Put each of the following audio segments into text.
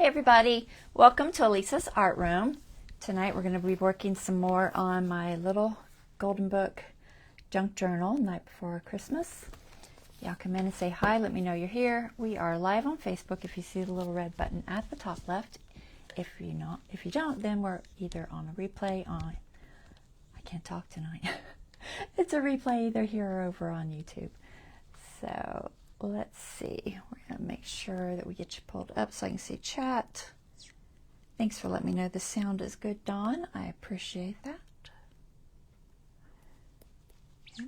everybody, welcome to Elisa's Art Room. Tonight we're going to be working some more on my little golden book junk journal, night before Christmas. Y'all come in and say hi, let me know you're here. We are live on Facebook if you see the little red button at the top left. If you don't, then we're either on a replay on, I can't talk tonight. It's a replay either here or over on YouTube. So let's see, we're going to make sure that we get you pulled up so I can see chat. Thanks for letting me know the sound is good, Dawn. I appreciate that. Yeah.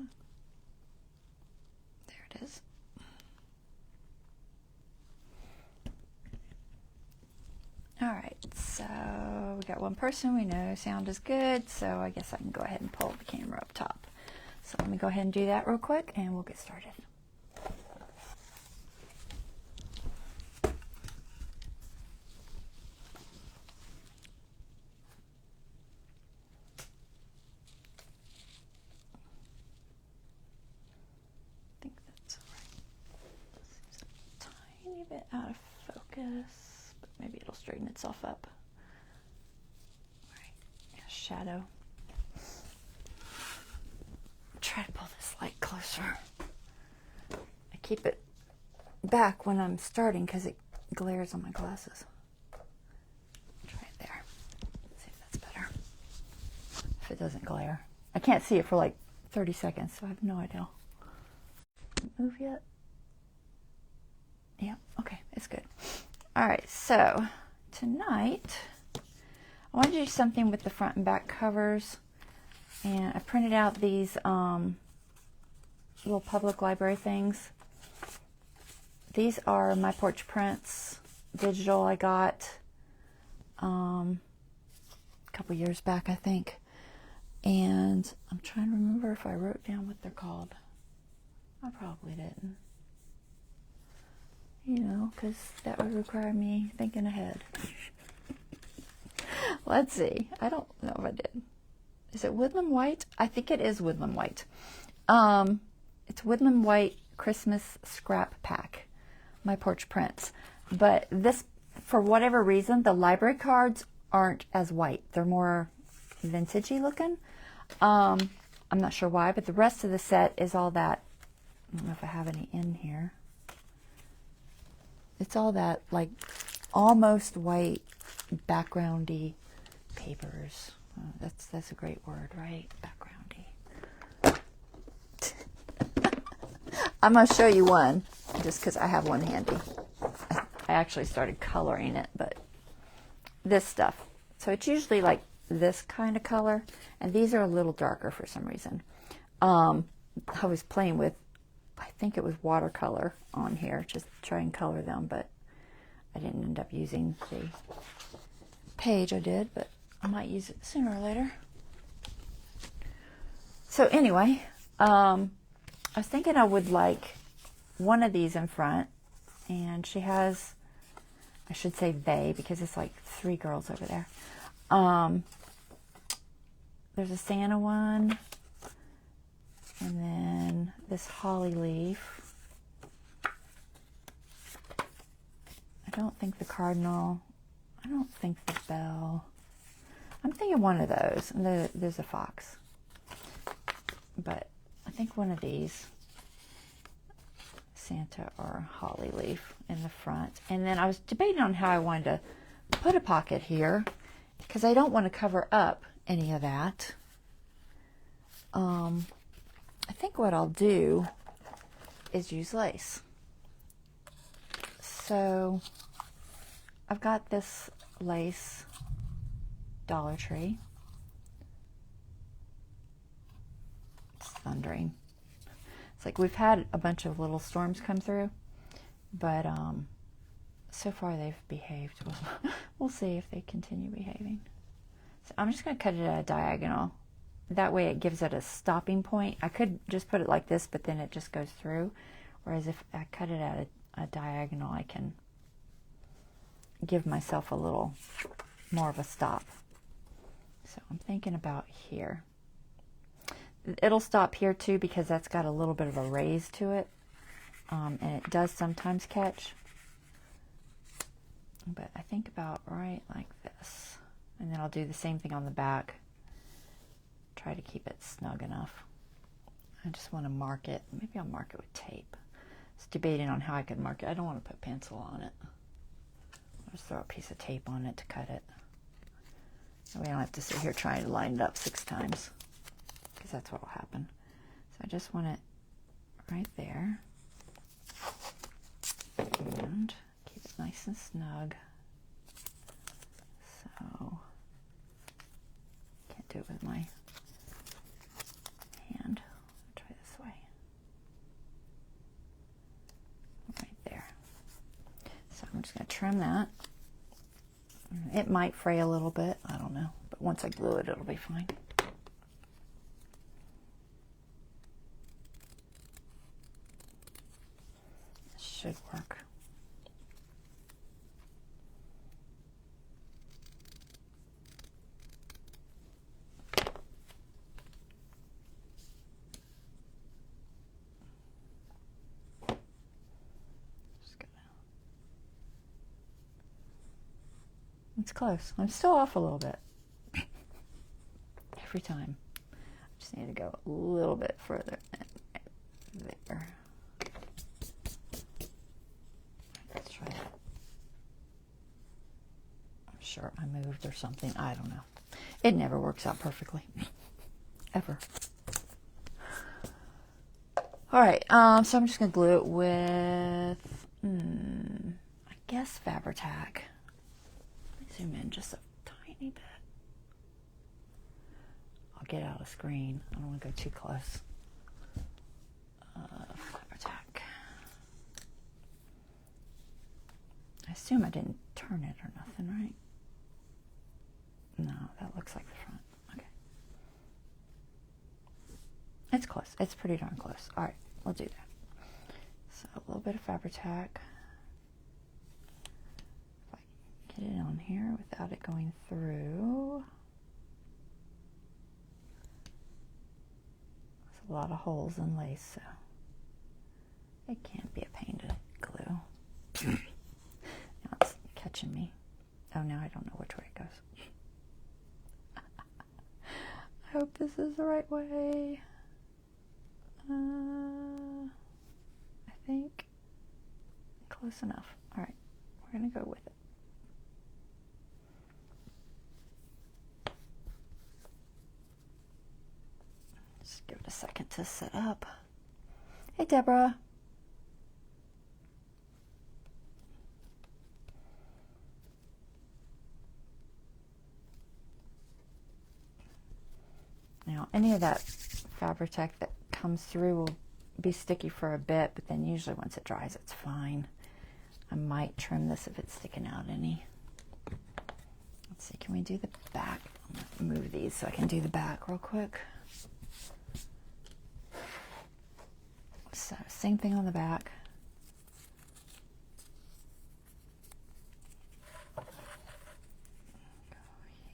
There it is. All right, so we got one person. We know sound is good, so I guess I can go ahead and pull the camera up top. So let me go ahead and do that real quick and we'll get started. Bit out of focus, but maybe it'll straighten itself up. All right, shadow. Try to pull this light closer. I keep it back when I'm starting because it glares on my glasses. Try it there. See if that's better. If it doesn't glare. I can't see it for like 30 seconds, so I have no idea. Move yet? Yeah, okay, it's good. All right, so tonight I want to do something with the front and back covers, and I printed out these little public library things. These are my Porch prints, digital. I got a couple years back, I think, and I'm trying to remember if I wrote down what they're called. I probably didn't. You know, because that would require me thinking ahead. Let's see. I don't know if I did. Is it Woodland White? I think it is Woodland White. It's Woodland White Christmas Scrap Pack. My Porch prints. But this, for whatever reason, the library cards aren't as white. They're more vintagey looking. I'm not sure why, but the rest of the set is all that. I don't know if I have any in here. It's all that, like, almost white, backgroundy papers. That's a great word, right? Backgroundy. I'm going to show you one, just because I have one handy. I actually started coloring it, but this stuff. So it's usually like this kind of color, and these are a little darker for some reason. I was playing with, I think it was watercolor on here, just to try and color them, but I didn't end up using the page. I did, but I might use it sooner or later. So anyway, I was thinking I would like one of these in front, and she has, I should say they, because it's like three girls over there. There's a Santa one, and then this holly leaf. I don't think the cardinal. I don't think the bell. I'm thinking one of those. And there's a fox. But I think one of these. Santa or holly leaf in the front. And then I was debating on how I wanted to put a pocket here, because I don't want to cover up any of that. I think what I'll do is use lace. So I've got this lace, Dollar Tree. It's thundering. It's like we've had a bunch of little storms come through, but so far they've behaved. We'll see if they continue behaving. So I'm just going to cut it at a diagonal. That way it gives it a stopping point. I could just put it like this, but then it just goes through. Whereas if I cut it at a diagonal, I can give myself a little more of a stop. So I'm thinking about here. It'll stop here too, because that's got a little bit of a raise to it. And it does sometimes catch. but I think about right like this. And then I'll do the same thing on the back. Try to keep it snug enough. I just want to mark it. Maybe I'll mark it with tape. I was debating on how I could mark it. I don't want to put pencil on it. I'll just throw a piece of tape on it to cut it. So we don't have to sit here trying to line it up 6 times, because that's what will happen. So I just want it right there. And keep it nice and snug. So, can't do it with my hand. Try this way. Right there. So I'm just going to trim that. It might fray a little bit, I don't know, but once I glue it, it'll be fine. This should work. It's close. I'm still off a little bit. Every time. I just need to go a little bit further in there. Let's try that. I'm sure I moved or something. I don't know. It never works out perfectly. Ever. Alright, so I'm just going to glue it with, I guess Fabri-Tac. Zoom in just a tiny bit. I'll get out of screen. I don't want to go too close. Fabri-Tac. I assume I didn't turn it or nothing, right? No, that looks like the front. Okay. It's close. It's pretty darn close. All right, we'll do that. So a little bit of Fabri-Tac. Get it on here without it going through. There's a lot of holes in lace, so it can't be a pain to glue. Now it's catching me. Oh, now I don't know which way it goes. I hope this is the right way. I think close enough. All right, we're gonna go with it. Just give it a second to set up. Hey, Deborah. Now, any of that Fabri-Tac that comes through will be sticky for a bit, but then usually once it dries, it's fine. I might trim this if it's sticking out any. Let's see, can we do the back? I'm gonna move these so I can do the back real quick. So, same thing on the back. Go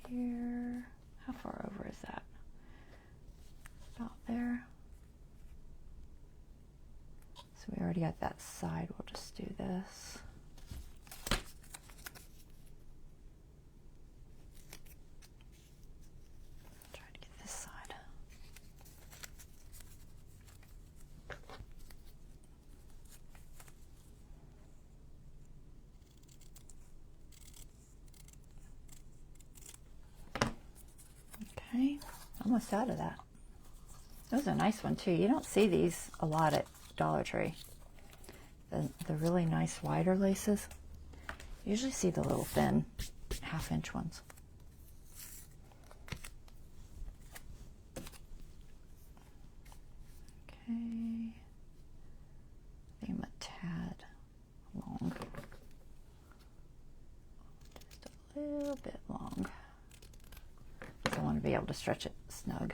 here. How far over is that? About there. So we already got that side. We'll just do this. Try to get this side. Okay, almost out of that. That was a nice one too. You don't see these a lot at Dollar Tree. The really nice wider laces. You usually see the little thin 1/2 inch ones. Okay. I think I'm a tad long. Just a little bit long. I want to be able to stretch it snug.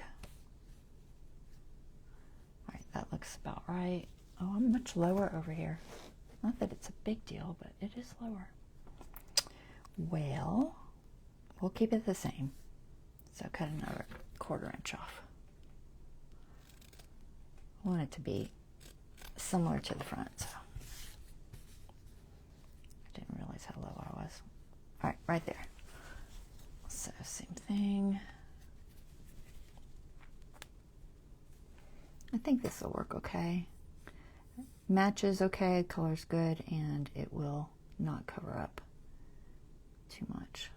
All right, that looks about right. Oh, I'm much lower over here. Not that it's a big deal, but it is lower. Well, we'll keep it the same. So cut another 1/4 inch off. I want it to be similar to the front, so I didn't realize how low I was. right there. So same thing. I think this will work okay. Matches okay, color's good, and it will not cover up too much.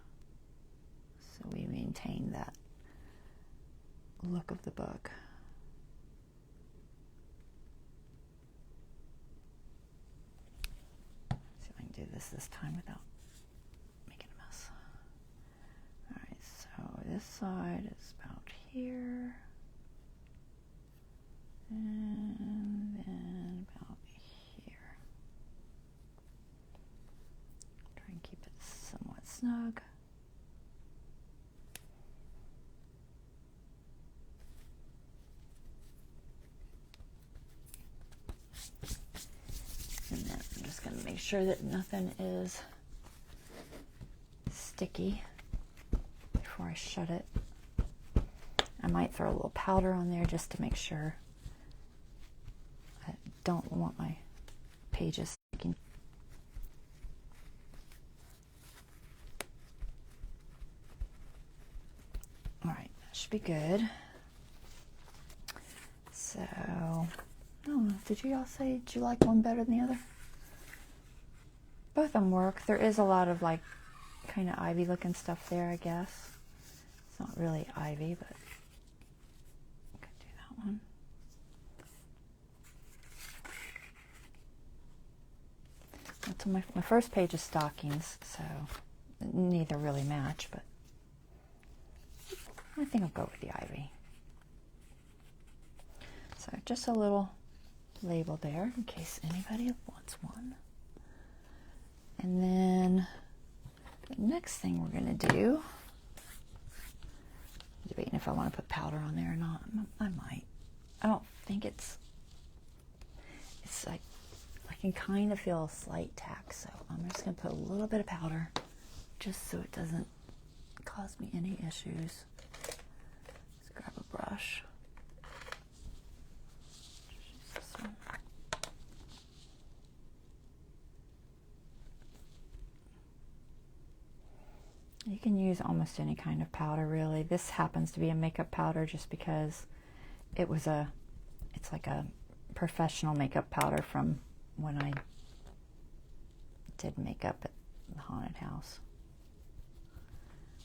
So we maintain that look of the book. See if I can do this time without making a mess. All right, so this side is about here. And then about here. Try and keep it somewhat snug. And then I'm just going to make sure that nothing is sticky before I shut it. I might throw a little powder on there just to make sure. I don't want my pages sticking. All right, that should be good. So, I don't know, did you all say, did you like one better than the other? Both of them work. There is a lot of like kind of ivy looking stuff there, I guess. It's not really ivy, but I could do that one. So my first page is stockings, so neither really match, but I think I'll go with the ivy. So just a little label there in case anybody wants one. And then the next thing we're going to do, I'm debating if I want to put powder on there or not. I might. I don't think it's like, I can kind of feel a slight tack, so I'm just going to put a little bit of powder just so it doesn't cause me any issues. Let's grab a brush. This one. You can use almost any kind of powder, really. This happens to be a makeup powder just because it's like a professional makeup powder from when I did makeup at the haunted house.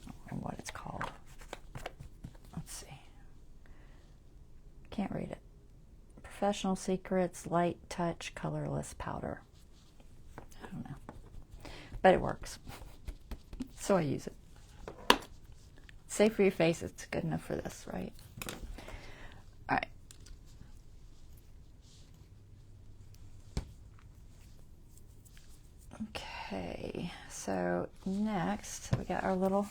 I don't know what it's called. Let's see. Can't read it. Professional Secrets Light Touch Colorless Powder. I don't know. But it works. So I use it. Safe for your face. It's good enough for this, right? All right. Okay, so next we got our little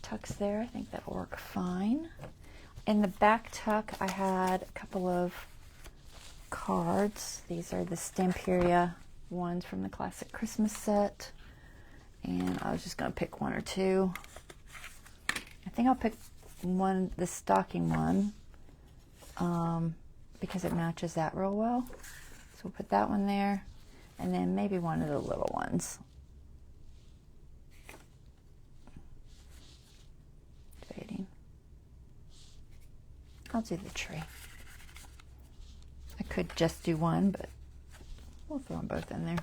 tucks there. I think that'll work fine. In the back tuck, I had a couple of cards. These are the Stamperia ones from the Classic Christmas set. And I was just going to pick one or two. I think I'll pick one, the stocking one, because it matches that real well. So we'll put that one there. And then maybe one of the little ones. Debating. I'll do the tree. I could just do one, but we'll throw them both in there.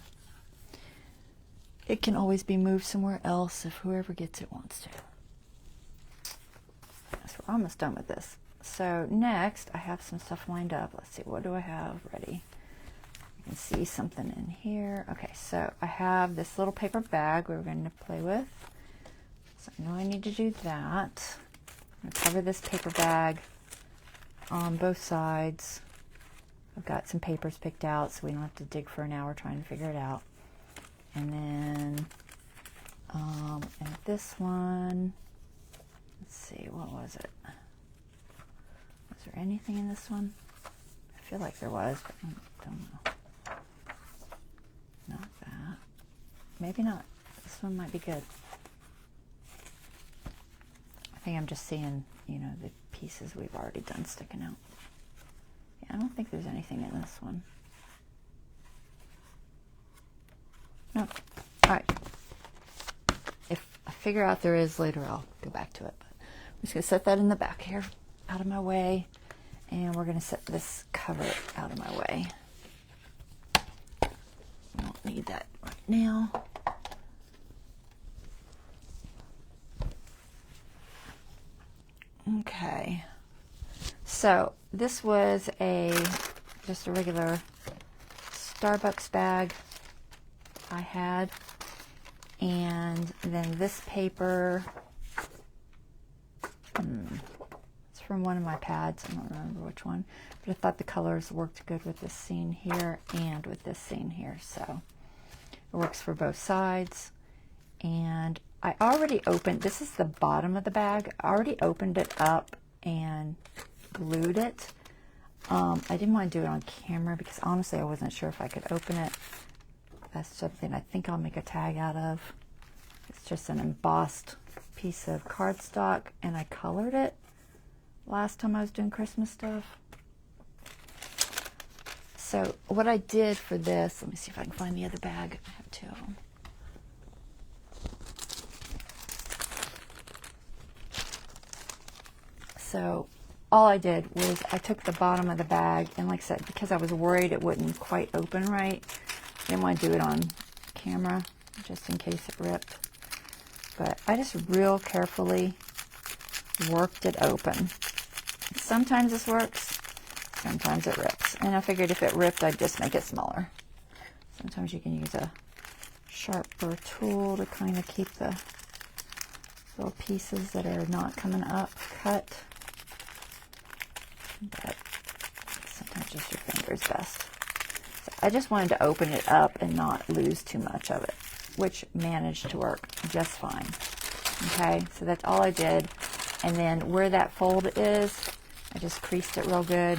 It can always be moved somewhere else if whoever gets it wants to. So we're almost done with this. So next, I have some stuff lined up. Let's see, what do I have ready? You can see something in here. Okay, so I have this little paper bag we're going to play with. So I know I need to do that. I'm going to cover this paper bag on both sides. I've got some papers picked out so we don't have to dig for an hour trying to figure it out. And then, and this one, let's see, what was it? Was there anything in this one? I feel like there was, but I don't know. Not that. Maybe not. This one might be good. I think I'm just seeing, you know, the pieces we've already done sticking out. Yeah, I don't think there's anything in this one. Nope. All right. If figure out there is later, I'll go back to it. But I'm just going to set that in the back here, out of my way. And we're going to set this cover out of my way. I don't need that right now. Okay. So this was just a regular Starbucks bag I had. And then this paper, it's from one of my pads. I don't remember which one, but I thought the colors worked good with this scene here and with this scene here. So it works for both sides. And I already opened, this is the bottom of the bag. I already opened it up and glued it. I didn't want to do it on camera because honestly I wasn't sure if I could open it. That's something I think I'll make a tag out of. It's just an embossed piece of cardstock, and I colored it last time I was doing Christmas stuff. So what I did for this, let me see if I can find the other bag. I have two of them. So all I did was I took the bottom of the bag, and like I said, because I was worried it wouldn't quite open right, I didn't want to do it on camera just in case it ripped. But I just real carefully worked it open. Sometimes this works, sometimes it rips. And I figured if it ripped, I'd just make it smaller. Sometimes you can use a sharper tool to kind of keep the little pieces that are not coming up cut. But sometimes just your finger is best. So I just wanted to open it up and not lose too much of it, which managed to work just fine. Okay, so that's all I did. And then where that fold is, I just creased it real good.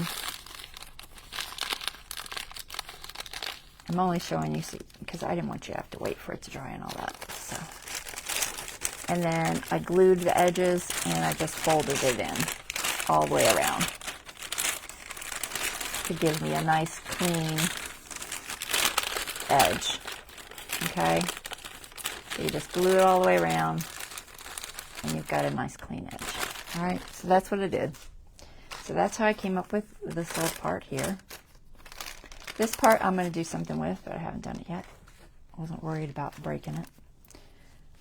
I'm only showing you because I didn't want you to have to wait for it to dry and all that. So, and then I glued the edges and I just folded it in all the way around to give me a nice clean edge. Okay, so you just glue it all the way around and you've got a nice clean edge. All right, so that's what I did. So that's how I came up with this little part here. This part I'm going to do something with, but I haven't done it yet. I wasn't worried about breaking it.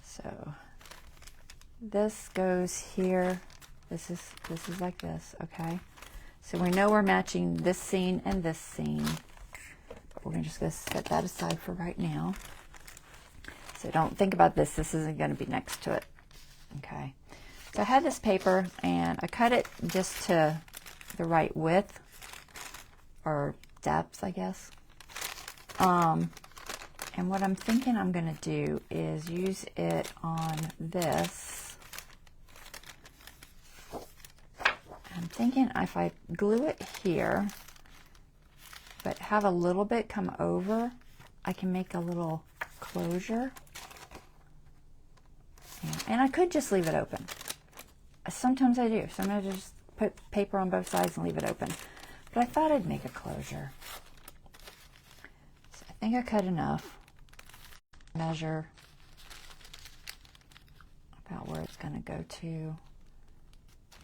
So this goes here. This is like this, okay? So we know we're matching this scene and this scene. But we're just going to set that aside for right now. So don't think about this. This isn't going to be next to it, okay? So I had this paper and I cut it just to the right width or depth, I guess. And what I'm thinking I'm going to do is use it on this. I'm thinking if I glue it here, but have a little bit come over, I can make a little closure. And I could just leave it open. Sometimes I do. Sometimes I just put paper on both sides and leave it open. But I thought I'd make a closure. So I think I cut enough. Measure about where it's going to go to.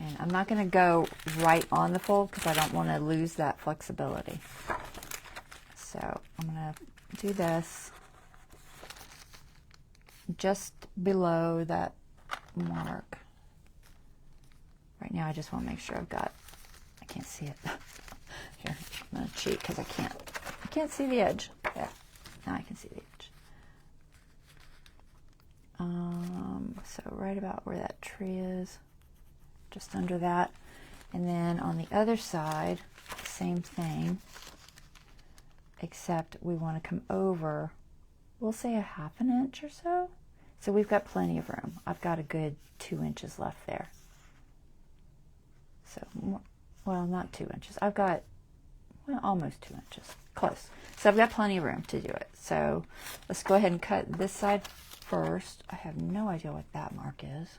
And I'm not going to go right on the fold because I don't want to lose that flexibility. So I'm going to do this just below that mark. Right now I just want to make sure I've got, I can't see it. Here, I'm going to cheat because I can't see the edge. Yeah, now I can see the edge. So right about where that tree is, just under that. And then on the other side, same thing, except we want to come over, we'll say a ½ inch or so. So we've got plenty of room. I've got a good 2 inches left there. So, well, not 2 inches. I've got, well, almost 2 inches. Close. So I've got plenty of room to do it. So let's go ahead and cut this side first. I have no idea what that mark is.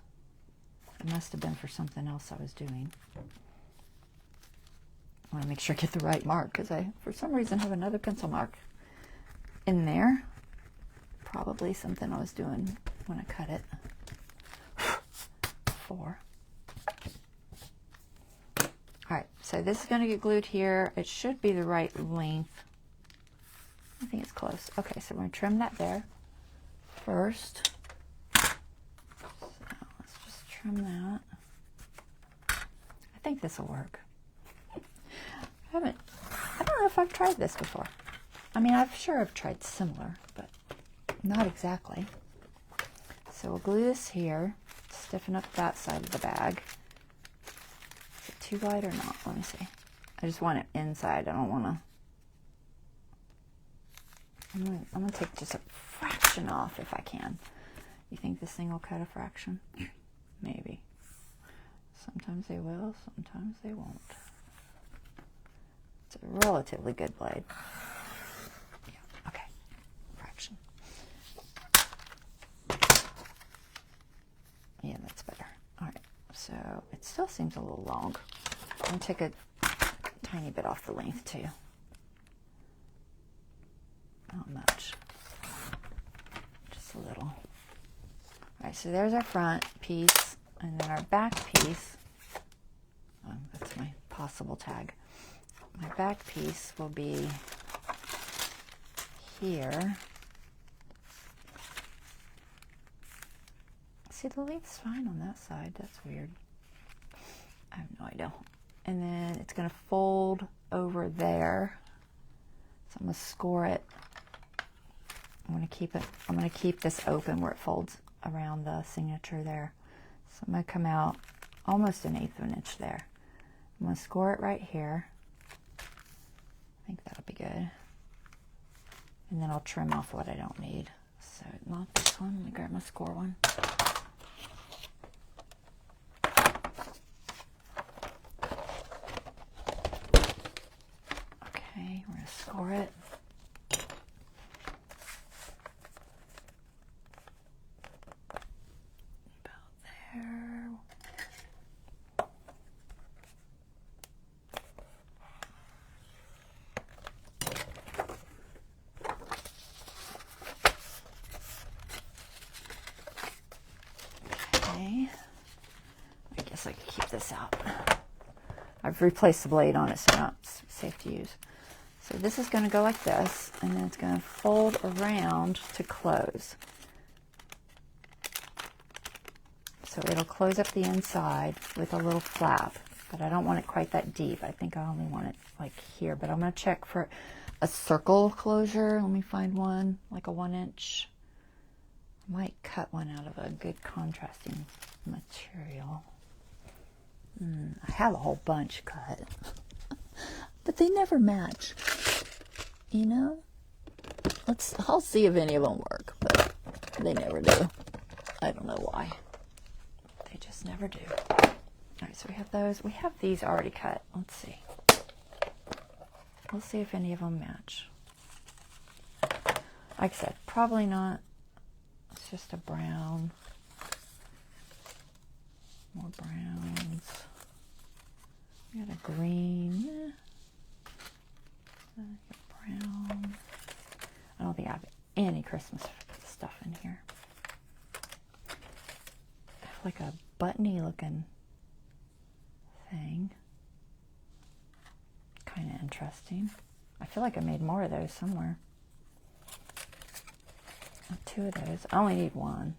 It must have been for something else I was doing. I want to make sure I get the right mark because I, for some reason, have another pencil mark in there. Probably something I was doing when I cut it. before. All right, so this is going to get glued here. It should be the right length. I think it's close. Okay, so we're going to trim that there first. So let's just trim that. I think this will work. I don't know if I've tried this before. I mean, I've tried similar, but not exactly. So we'll glue this here, stiffen up that side of the bag. Is it too light or not? Let me see. I just want it inside. I don't want to. I'm gonna take just a fraction off if I can. You think this thing will cut a fraction? Maybe. Sometimes they will, sometimes they won't. It's a relatively good blade. Yeah, okay. Fraction. Yeah, that's better. All right, so it still seems a little long. I'm gonna take a tiny bit off the length too. Not much, just a little. All right, so there's our front piece, and then our back piece. Oh, that's my possible tag. My back piece will be here. See, the length's fine on that side. That's weird. I have no idea. And then it's going to fold over there. So I'm going to score it. I'm going to keep this open where it folds around the signature there. So I'm going to come out almost 1/8 of an inch there. I'm going to score it right here. I think that'll be good. And then I'll trim off what I don't need. So not this one. Let me grab my score one. Okay, we're going to score it. I guess I could keep this out. I've replaced the blade on it, so now it's safe to use. So this is going to go like this, and then it's going to fold around to close. So it'll close up the inside with a little flap, but I don't want it quite that deep. I think I only want it like here, but I'm going to check for a circle closure. Let me find one, like a 1-inch. I might cut one out of a good contrasting material. I have a whole bunch cut, but they never match, you know? I'll see if any of them work, but they never do. I don't know why. They just never do. All right, so we have those. We have these already cut. Let's see. We'll see if any of them match. Like I said, probably not. It's just a brown. More browns. We got a green. Brown. I don't think I have any Christmas stuff in here. I have like a buttony looking thing. Kind of interesting. I feel like I made more of those somewhere. 2 of those. I only need one,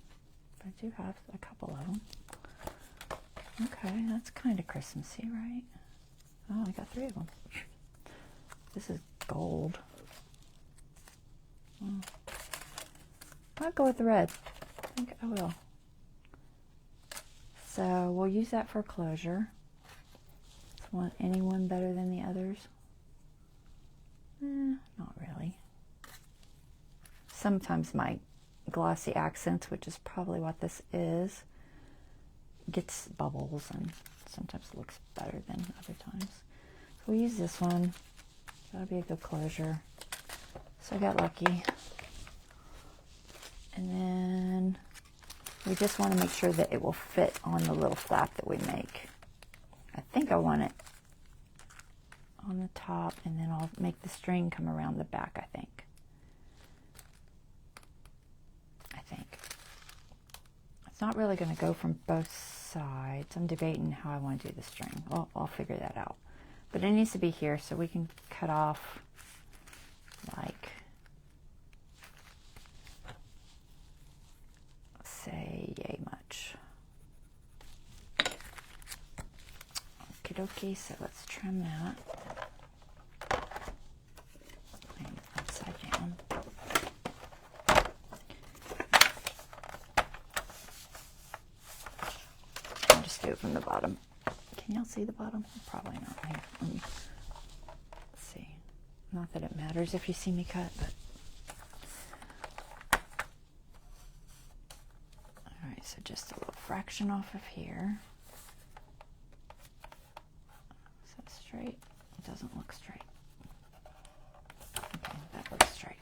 but I do have a couple of them. Okay, that's kind of Christmassy, right? Oh, I got 3 of them. This is gold. Oh. I'll go with the red. I think I will. So we'll use that for closure. Want any one better than the others? Not really. Sometimes my glossy accents, which is probably what this is, gets bubbles, and sometimes it looks better than other times. So we'll use this one. That'll be a good closure. So I got lucky. And then we just want to make sure that it will fit on the little flap that we make. I think I want it on the top, and then I'll make the string come around the back, I think. It's not really going to go from both sides. I'm debating how I want to do the string. I'll figure that out. But it needs to be here so we can cut off like, say, yay much. Okie dokie, so let's trim that. And upside down. I'll just do it from the bottom. Can y'all see the bottom? Probably not. Here, let's see. Not that it matters if you see me cut, but. Alright, so just a little fraction off of here. Is that straight? It doesn't look straight. Okay, that looks straight.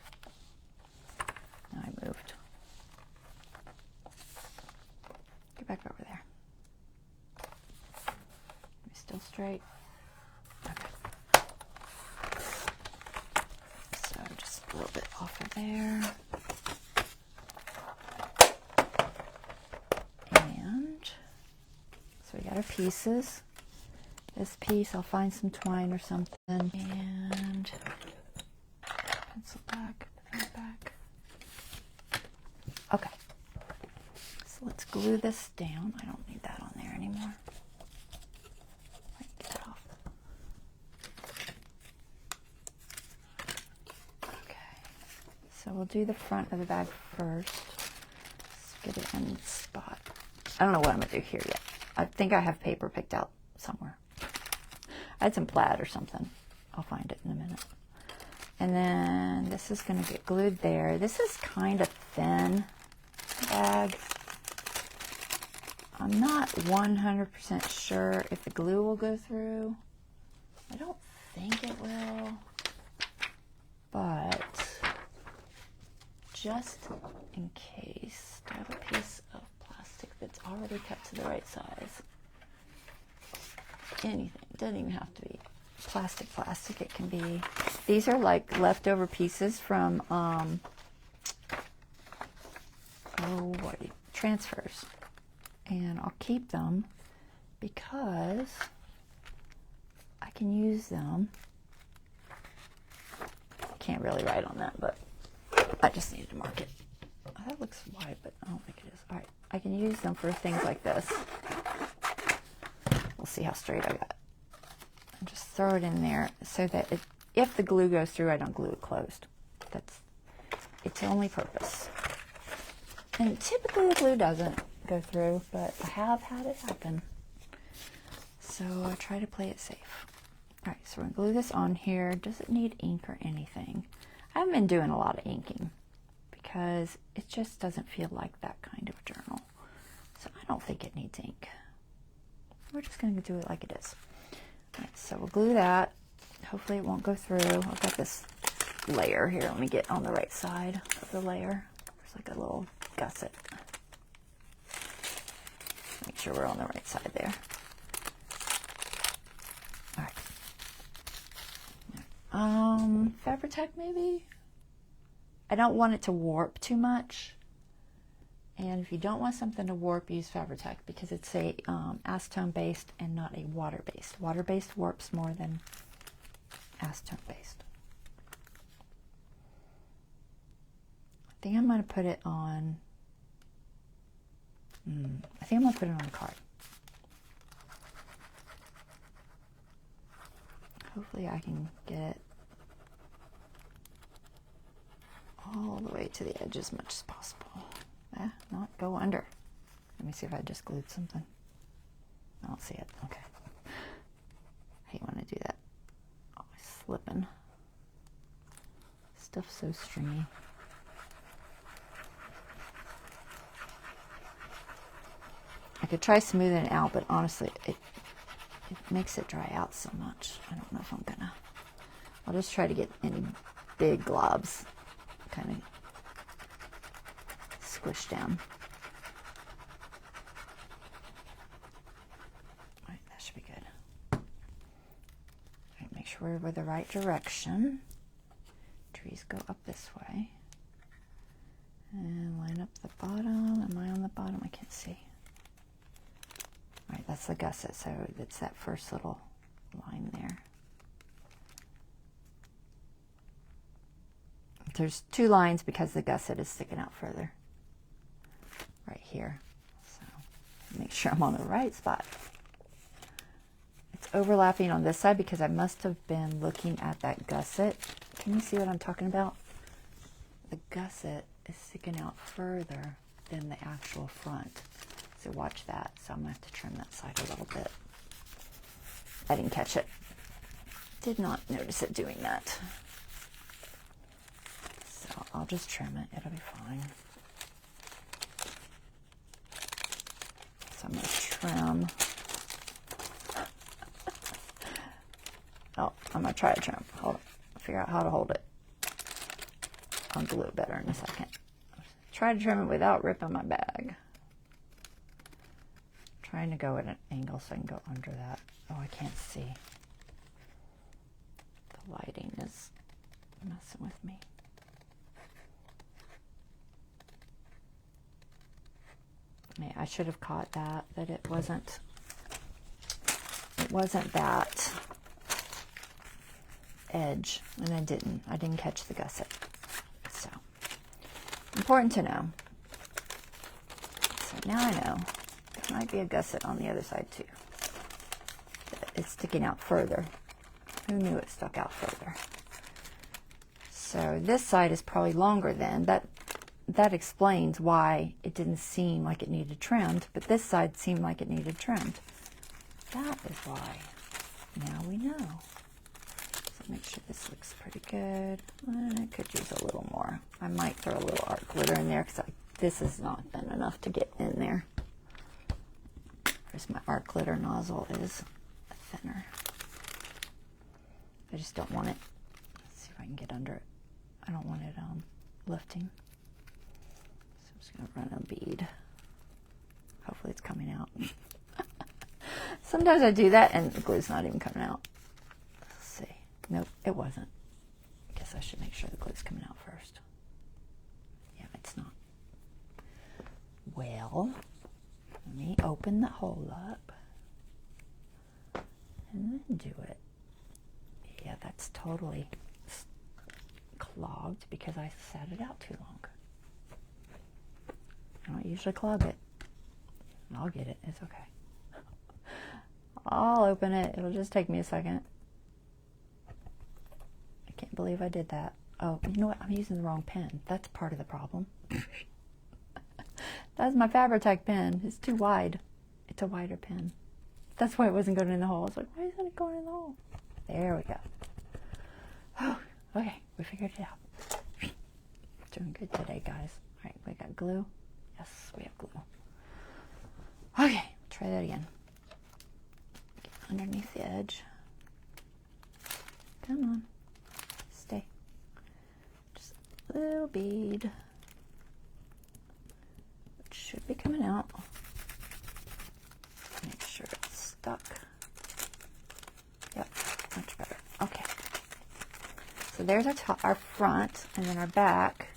Now I moved. Get back over there. Still straight. Okay. So just a little bit off of there. And so we got our pieces. This piece, I'll find some twine or something. And pencil back, put that back. Okay. So let's glue this down. I don't need that on there anymore. So we'll do the front of the bag first. Let's get it in its spot. I don't know what I'm going to do here yet. I think I have paper picked out somewhere. I had some plaid or something. I'll find it in a minute. And then this is going to get glued there. This is kind of thin bag. I'm not 100% sure if the glue will go through. I don't think it will. But just in case, I have a piece of plastic that's already cut to the right size. Anything, it doesn't even have to be plastic, it can be, these are like leftover pieces from, transfers. And I'll keep them because I can use them. Can't really write on that, but I just needed to mark it. Oh, that looks wide, but I don't think it is. All right, I can use them for things like this. We'll see how straight I got. And just throw it in there so that if the glue goes through, I don't glue it closed. That's its only purpose. And typically the glue doesn't go through, but I have had it happen. So I try to play it safe. All right, so we're gonna glue this on here. Does it need ink or anything? I haven't been doing a lot of inking because it just doesn't feel like that kind of journal. So I don't think it needs ink. We're just gonna do it like it is. All right, so we'll glue that. Hopefully it won't go through. I've got this layer here. Let me get on the right side of the layer. There's like a little gusset. Make sure we're on the right side there. All right. Fabri-Tac maybe? I don't want it to warp too much. And if you don't want something to warp, use Fabri-Tac because it's a acetone-based and not a water-based. Water-based warps more than acetone-based. I think I'm going to put it on... I think I'm going to put it on a card. Hopefully I can get it all the way to the edge as much as possible. Not go under. Let me see if I just glued something. I don't see it. Okay. I hate when I do that. Always slipping. Stuff's so stringy. I could try smoothing it out, but honestly, it makes it dry out so much. I don't know if I'm gonna. I'll just try to get any big globs kind of squished down. All right, that should be good. All right, make sure we're the right direction. Trees go up this way. And line up the bottom. Am I on the bottom? I can't see. All right, that's the gusset, so it's that first little line there. There's two lines because the gusset is sticking out further. Right here. So make sure I'm on the right spot. It's overlapping on this side because I must have been looking at that gusset. Can you see what I'm talking about? The gusset is sticking out further than the actual front. So watch that. So I'm going to have to trim that side a little bit. I didn't catch it. Did not notice it doing that. So I'll just trim it. It'll be fine. So I'm going to trim. Oh, I'm going to try to trim. Hold on. Figure out how to hold it. I'll glue it better in a second. Try to trim it without ripping my bag. Trying to go at an angle so I can go under that. Oh, I can't see. The lighting is messing with me. Yeah, I should have caught that it wasn't that edge, and I didn't catch the gusset. So important to know. So now I know there might be a gusset on the other side too. It's sticking out further. Who knew it stuck out further? So this side is probably longer than that. That explains why it didn't seem like it needed trimmed, but this side seemed like it needed trimmed. That is why. Now we know. So make sure this looks pretty good. I could use a little more. I might throw a little art glitter in there because this has not been enough to get in there. There's my art glitter nozzle is thinner. I just don't want it. Let's see if I can get under it. I don't want it lifting. So I'm just going to run a bead. Hopefully it's coming out. Sometimes I do that and the glue's not even coming out. Let's see. Nope, it wasn't. I guess I should make sure the glue's coming out first. Yeah, it's not. Well, let me open the hole up and then do it. Yeah, that's totally clogged because I sat it out too long. I don't usually clog it. I'll get it. It's okay. I'll open it. It'll just take me a second. I can't believe I did that. Oh, you know what? I'm using the wrong pen. That's part of the problem. That's my Fabri-Tac pen. It's too wide. It's a wider pen. That's why it wasn't going in the hole. I was like, why isn't it going in the hole? There we go. Oh, okay, we figured it out. Doing good today, guys. All right, we got glue. Yes, we have glue. Okay, try that again. Get underneath the edge. Come on, stay. Just a little bead. It should be coming out. Make sure it's stuck. Yep, much better. Okay. So there's our front, and then our back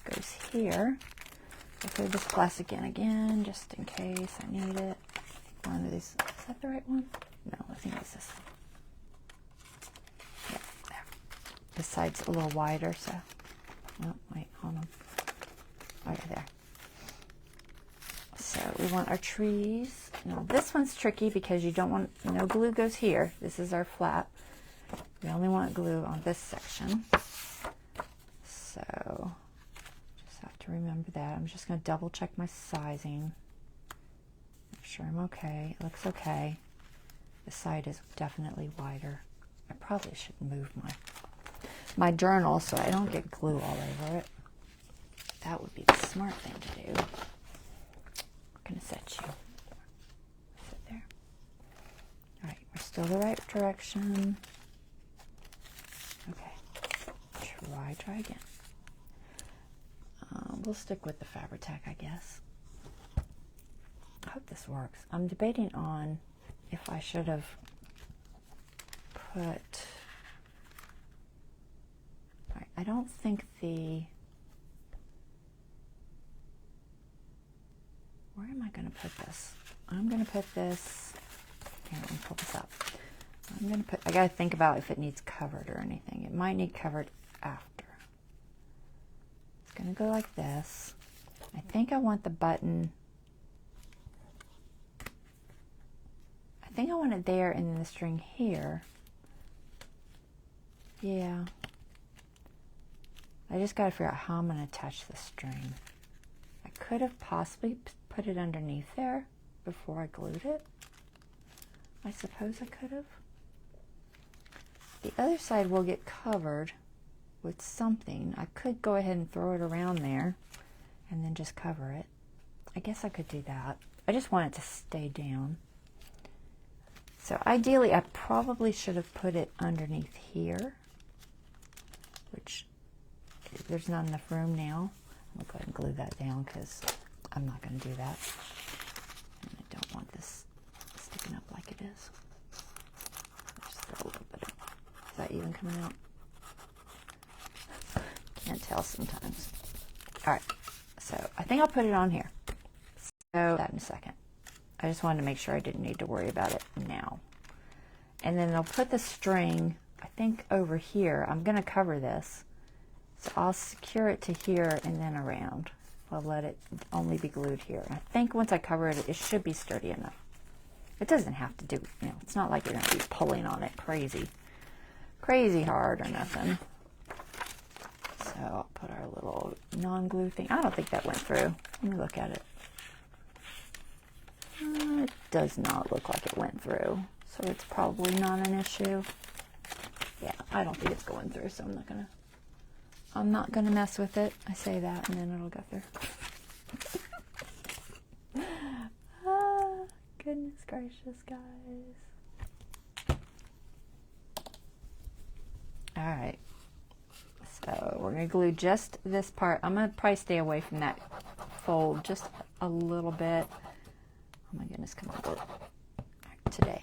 goes here. I'll throw this plastic in again, just in case I need it. One of these. Is that the right one? No, I think it's this. Yeah, there. This side's a little wider, so. Oh, wait, hold on. Okay, there. So we want our trees. Now this one's tricky because you don't want, no glue goes here. This is our flap. We only want glue on this section. So just have to remember that. I'm just going to double check my sizing. Make sure I'm okay. It looks okay. The side is definitely wider. I probably should move my journal so I don't get glue all over it. That would be the smart thing to do. I'm going to set you. Sit there. All right, we're still the right direction. Okay, try again. We'll stick with the Fabri-Tac, I guess. I hope this works. I'm debating on if I should have put... I don't think the where am I going to put this? I'm going to put this, here, let me pull this up. I'm going to put, I got to think about if it needs covered or anything. It might need covered after. It's going to go like this. I think I want the button, I think I want it there and then the string here. Yeah. I just got to figure out how I'm going to attach the string. I could have possibly put it underneath there before I glued it. I suppose I could have. The other side will get covered with something. I could go ahead and throw it around there and then just cover it. I guess I could do that. I just want it to stay down. So ideally I probably should have put it underneath here, which there's not enough room now. I'm going to go ahead and glue that down because I'm not going to do that. And I don't want this sticking up like it is. Just throw a little bit of, is that even coming out? Can't tell sometimes. All right, so I think I'll put it on here. So that in a second. I just wanted to make sure I didn't need to worry about it now. And then I'll put the string, I think, over here. I'm going to cover this. So I'll secure it to here and then around. I'll let it only be glued here. I think once I cover it, it should be sturdy enough. It doesn't have to do, you know, it's not like you're going to be pulling on it crazy hard or nothing. So I'll put our little non-glue thing. I don't think that went through. Let me look at it. It does not look like it went through. So it's probably not an issue. Yeah, I don't think it's going through, so I'm not gonna mess with it. I say that and then it'll go through. Ah, goodness gracious, guys. All right, so we're gonna glue just this part. I'm gonna probably stay away from that fold just a little bit. Oh my goodness, come on, do it today.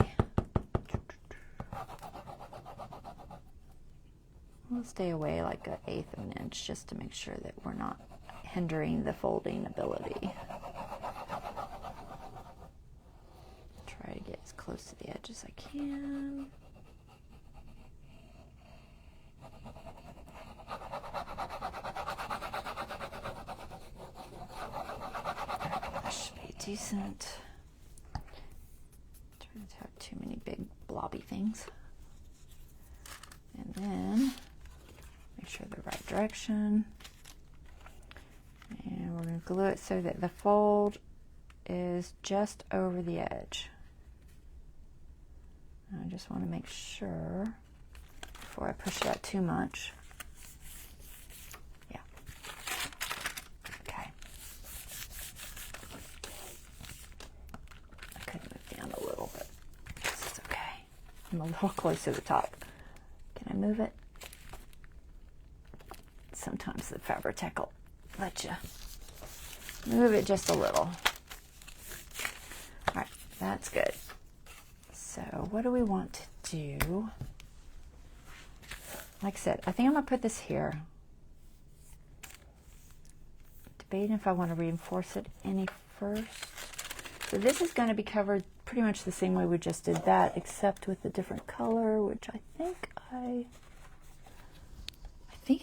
We'll stay away like 1/8 of an inch just to make sure that we're not hindering the folding ability. Try to get as close to the edge as I can. That should be decent. Try not to have too many big blobby things. And then make sure the right direction. And we're going to glue it so that the fold is just over the edge. I just want to make sure before I push it out too much. Yeah. Okay. I could move down a little bit. This is okay. I'm a little close to the top. Can I move it? Sometimes the Fabri-Tac will let you move it just a little. All right, that's good. So what do we want to do? Like I said, I think I'm gonna put this here. Debating if I want to reinforce it any first. So this is going to be covered pretty much the same way we just did that, except with a different color, which I think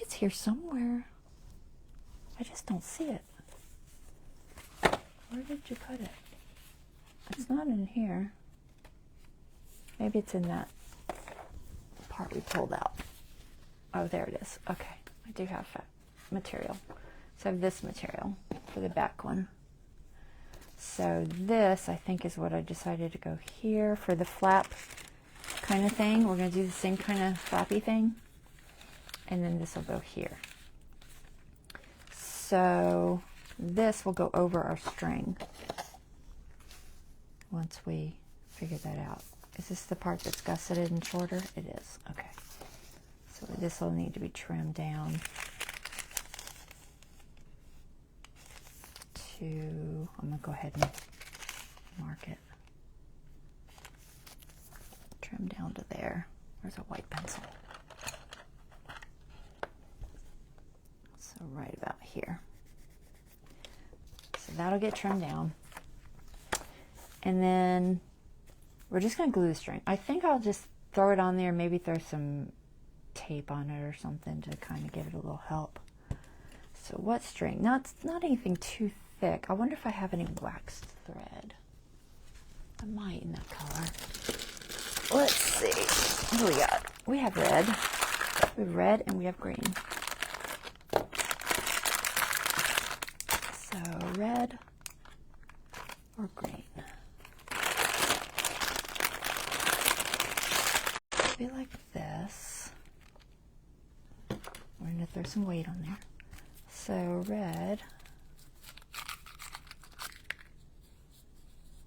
it's here somewhere. I just don't see it. Where did you put it? It's not in here. Maybe it's in that part we pulled out. Oh, there it is. Okay, I do have material. So I have this material for the back one. So this, I think, is what I decided to go here for the flap kind of thing. We're going to do the same kind of flappy thing. And then this will go here. So this will go over our string once we figure that out. Is this the part that's gusseted and shorter? It is. Okay. So this will need to be trimmed down to, I'm going to go ahead and mark it. Trim down to there. Where's a white pencil? So right about here. So that'll get trimmed down. And then we're just going to glue the string. I think I'll just throw it on there, maybe throw some tape on it or something to kind of give it a little help. So what string? Now it's not anything too thick. I wonder if I have any waxed thread. I might in that color. Let's see. What do we got? We have red. We have red and we have green. So red or green. Be like this. We're going to throw some weight on there. So red.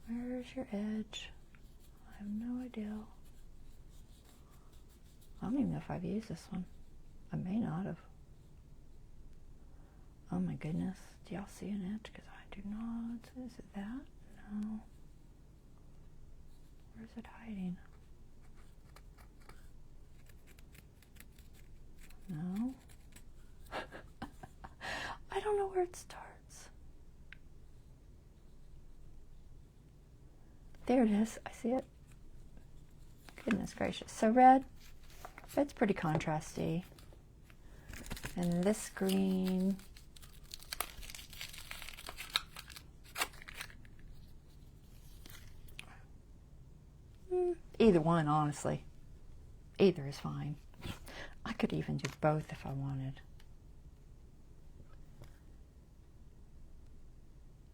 Where's your edge? I have no idea. I don't even know if I've used this one. I may not have. Oh my goodness. Do y'all see an edge? Because I do not. Is it that? No. Where's it hiding? No. I don't know where it starts. There it is. I see it. Goodness gracious. So red. Red's pretty contrasty. And this green. Either one, honestly. Either is fine. I could even do both if I wanted.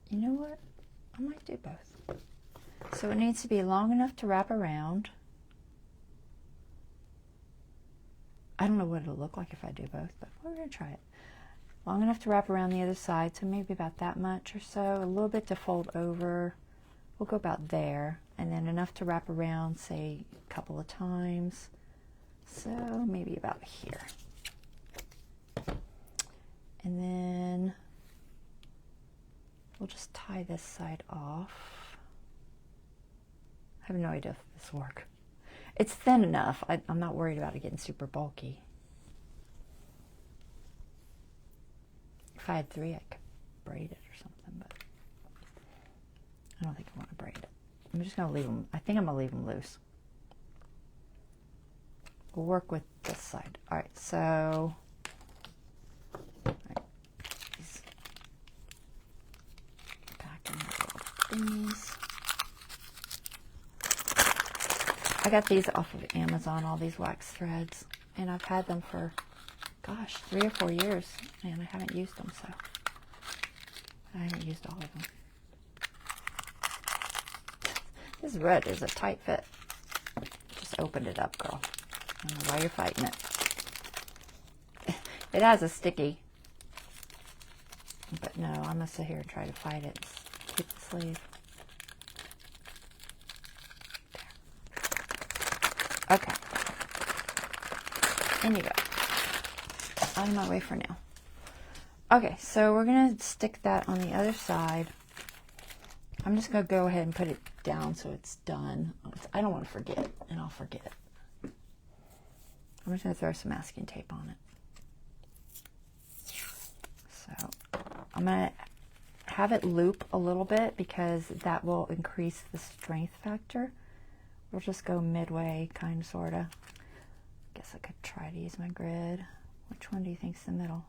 You know what? I might do both. So it needs to be long enough to wrap around. I don't know what it'll look like if I do both, but we're going to try it. Long enough to wrap around the other side, so maybe about that much or so. A little bit to fold over. We'll go about there. And then enough to wrap around, say, a couple of times. So maybe about here. And then we'll just tie this side off. I have no idea if this will work. It's thin enough. I'm not worried about it getting super bulky. If I had 3, I could braid it or something, but I don't think I want to braid it. I'm just going to leave them. I think I'm going to leave them loose. We'll work with this side. All right, so these back in the little thingies. I got these off of Amazon, all these wax threads, and I've had them for, gosh, 3 or 4 years, and I haven't used them, so I haven't used all of them. This red is a tight fit. Just opened it up, girl. I don't know why you're fighting it. It has a sticky. But no, I'm going to sit here and try to fight it. Keep the sleeve. There. Okay. In you go. Out of my way for now. Okay, so we're going to stick that on the other side. I'm just going to go ahead and put it down so it's done. I don't want to forget, and I'll forget. I'm just going to throw some masking tape on it. So I'm going to have it loop a little bit because that will increase the strength factor. We'll just go midway, kind of, sort of. Guess I could try to use my grid. Which one do you think's the middle?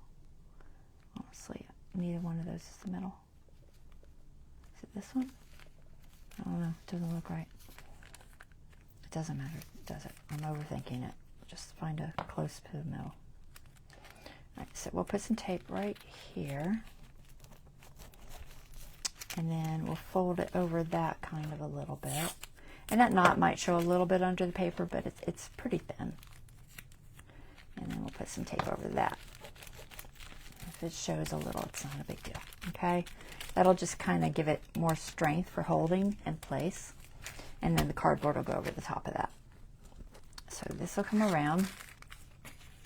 Honestly, neither one of those is the middle. Is it this one? I don't know. It doesn't look right. It doesn't matter, does it? I'm overthinking it. Just find a close to the middle. All right, so we'll put some tape right here. And then we'll fold it over that kind of a little bit. And that knot might show a little bit under the paper, but it's pretty thin. And then we'll put some tape over that. If it shows a little, it's not a big deal, okay? That'll just kind of give it more strength for holding in place. And then the cardboard will go over the top of that. So this will come around.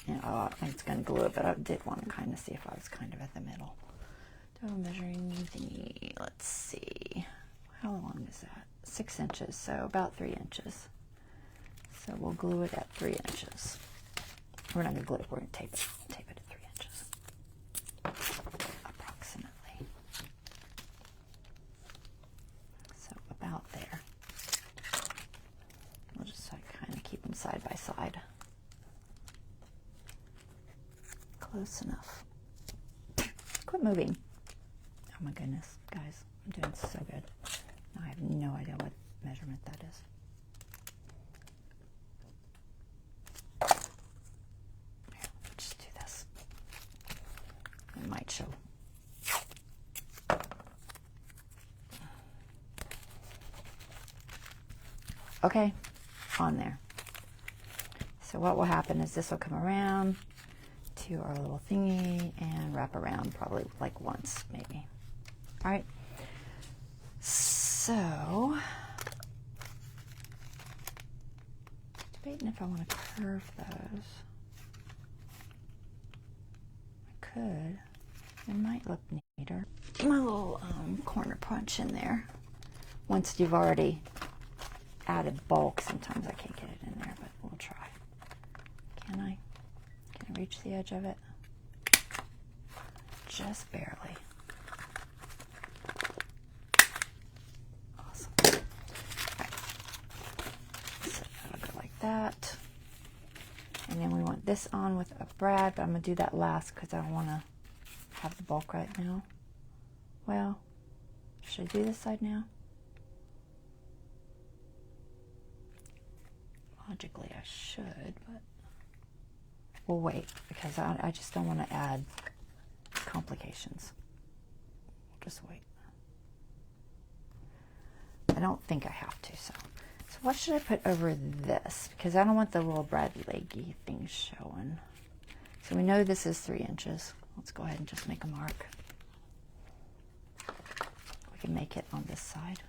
And it's going to glue it, but I did want to kind of see if I was kind of at the middle. Total measuring thingy. Let's see. How long is that? 6 inches, so about 3 inches. So we'll glue it at 3 inches. We're not going to glue it, we're going to tape it. Tape it at 3 inches. Approximately. So about there. side by side. Close enough. Quit moving. Oh my goodness, guys, I'm doing so good. I have no idea what measurement that is. Here, let's just do this. It might show. Okay, on there. So what will happen is this will come around to our little thingy and wrap around probably like once, maybe. All right. So, debating if I want to curve those. I could. It might look neater. My little corner punch in there. Once you've already added bulk, sometimes I can't get it in there, but we'll try. Can I? Can I reach the edge of it? Just barely. Awesome. Right. So that'll go like that. And then we want this on with a brad, but I'm going to do that last because I don't want to have the bulk right now. Well, should I do this side now? Logically, I should, but we'll wait because I just don't want to add complications. We'll just wait. I don't think I have to, so what should I put over this? Because I don't want the little brad leggy thing showing. So we know this is 3 inches. Let's go ahead and just make a mark. We can make it on this side.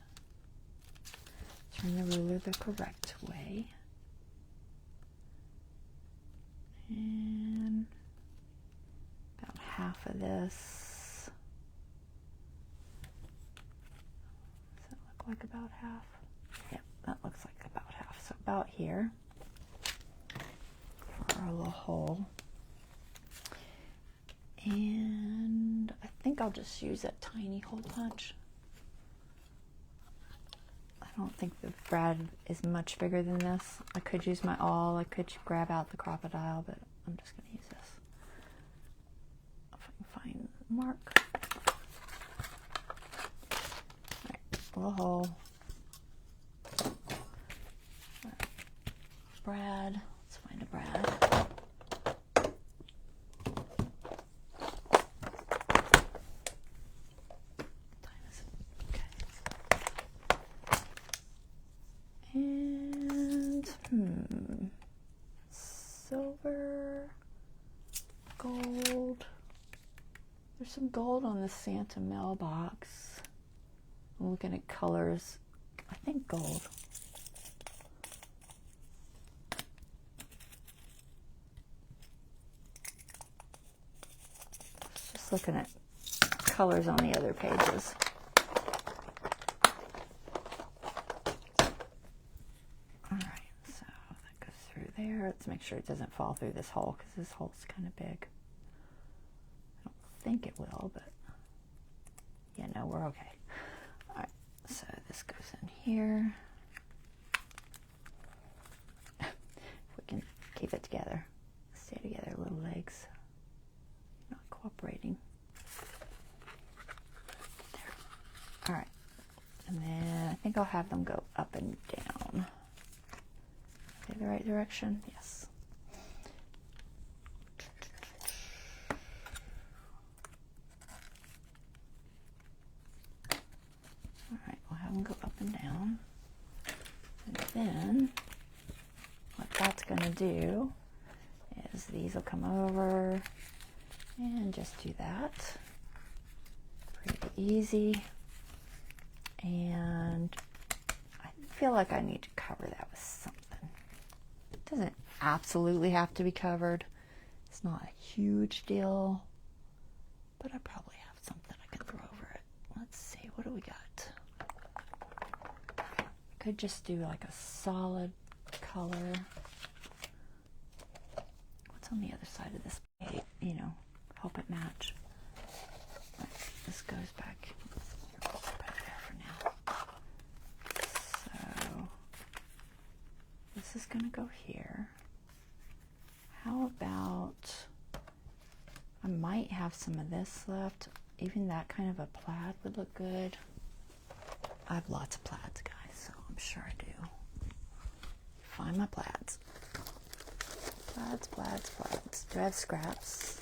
Turn the ruler the correct way. And about half of this. Does that look like about half? Yep, that looks like about half. So about here for our little hole. And I think I'll just use that tiny hole punch. I don't think the brad is much bigger than this. I could use my awl, I could grab out the crocodile, but I'm just going to use this. If I can find the mark. Alright, a little hole. Right. Brad, let's find a brad. Silver, gold. There's some gold on the Santa mailbox. I'm looking at colors. I think gold. Just looking at colors on the other pages. There. Let's make sure it doesn't fall through this hole because this hole's kind of big. I don't think it will, but yeah, no, we're okay. All right, so this goes in here. If we can keep it together, stay together, little legs. Not cooperating. There. All right, and then I think I'll have them go up and down. The right direction? Yes. Alright, we'll have them go up and down. And then what that's going to do is these will come over and just do that. Pretty easy. And I feel like I need to cover that with something. Doesn't absolutely have to be covered. It's not a huge deal, but I probably have something I can throw over it. Let's see, what do we got? I could just do like a solid color. What's on the other side of this page? You know, help it match. Right, this goes back. Put it there for now. So this is going to go here. How about, I might have some of this left. Even that kind of a plaid would look good. I have lots of plaids, guys, so I'm sure I do. Find my plaids. Plaids, plaids, plaids. Do I have scraps?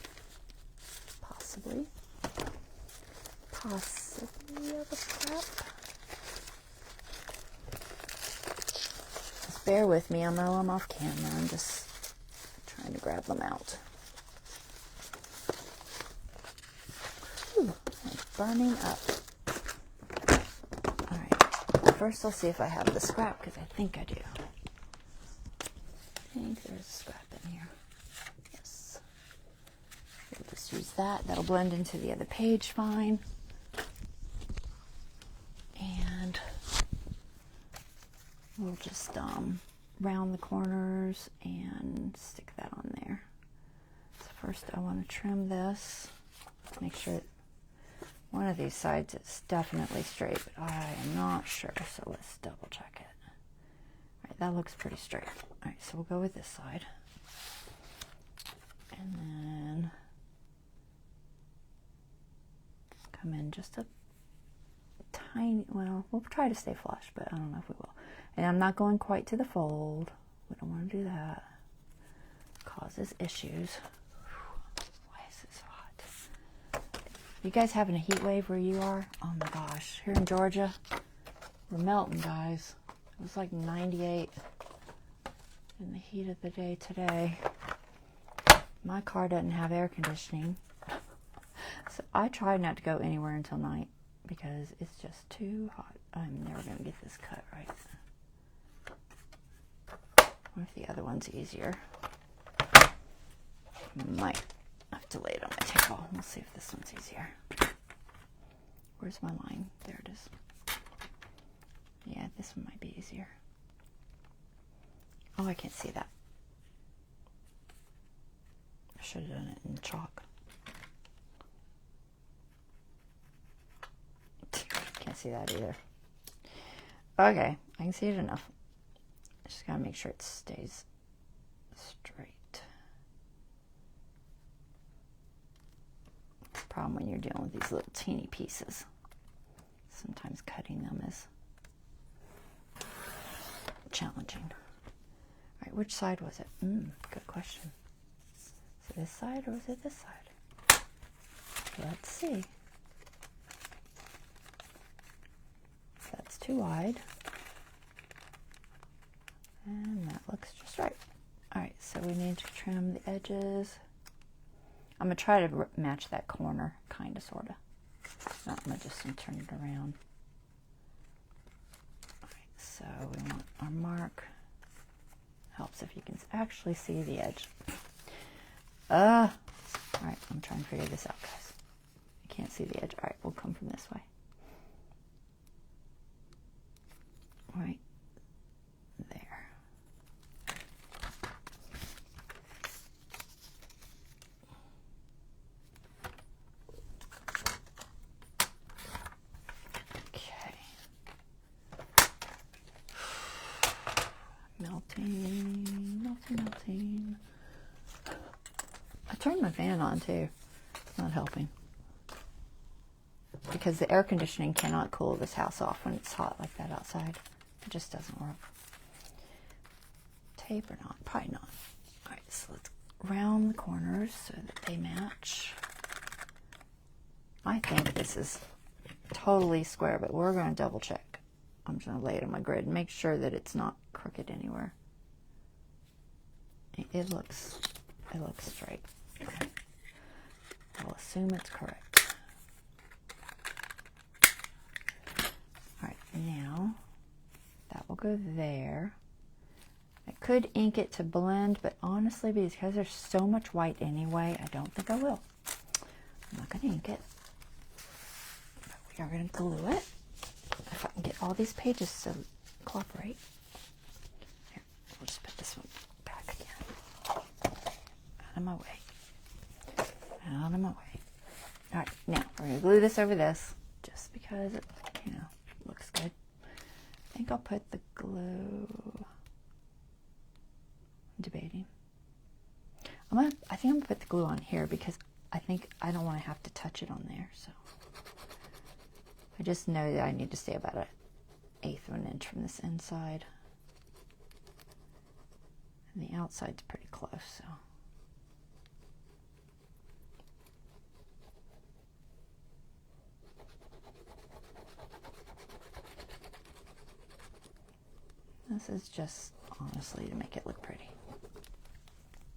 Possibly. Possibly of a scrap. Just bear with me. I know I'm off camera. I'm just trying to grab them out. Whew, it's burning up. Alright, first I'll see if I have the scrap, because I think I do. I think there's a scrap in here. Yes. We'll just use that. That'll blend into the other page fine. And we'll just round the corners and stick that on there. So first I want to trim this. Make sure that one of these sides is definitely straight, but I am not sure, so let's double check it. Alright, that looks pretty straight. Alright, so we'll go with this side. And then come in just a tiny, well, we'll try to stay flush, but I don't know if we will. And I'm not going quite to the fold. We don't want to do that. Causes issues. Why is it so hot? You guys having a heat wave where you are? Oh my gosh. Here in Georgia, we're melting, guys. It was like 98 in the heat of the day today. My car doesn't have air conditioning. So I tried not to go anywhere until night because it's just too hot. I'm never going to get this cut right. What if the other one's easier? Might have to lay it on my table. We'll see if this one's easier. Where's my line? There it is. Yeah, this one might be easier. Oh, I can't see that. I should have done it in chalk. Can't see that either. Okay, I can see it enough. Just gotta make sure it stays straight. The problem when you're dealing with these little teeny pieces. Sometimes cutting them is challenging. All right, which side was it? Good question. Is it this side or was it this side? Let's see. That's too wide. And that looks just right. Alright, so we need to trim the edges. I'm going to try to match that corner, kind of, sort of. No, I'm going to just turn it around. Alright, so we want our mark. Helps if you can actually see the edge. Alright, I'm trying to figure this out, guys. I can't see the edge. Alright, we'll come from this way. Right there. Okay. Melting, melting, melting. I turned my fan on too. It's not helping. Because the air conditioning cannot cool this house off when it's hot like that outside. It just doesn't work. Tape or not? Probably not. Alright, so let's round the corners so that they match. I think this is totally square, but we're going to double check. I'm just going to lay it on my grid and make sure that it's not crooked anywhere. It looks straight. I'll assume it's correct. Alright, now that will go there. I could ink it to blend, but honestly, because there's so much white anyway, I don't think I will. I'm not going to ink it. But we are going to glue it. If I can get all these pages to cooperate. Here, we'll just put this one back again. Out of my way. Out of my way. Alright, now we're going to glue this over this, just because it, looks good. I think I'll put the glue debating. I think I'm gonna put the glue on here because I think I don't want to have to touch it on there. So I just know that I need to stay about 1/8 of an inch from this inside, and the outside's pretty close. So this is just honestly to make it look pretty.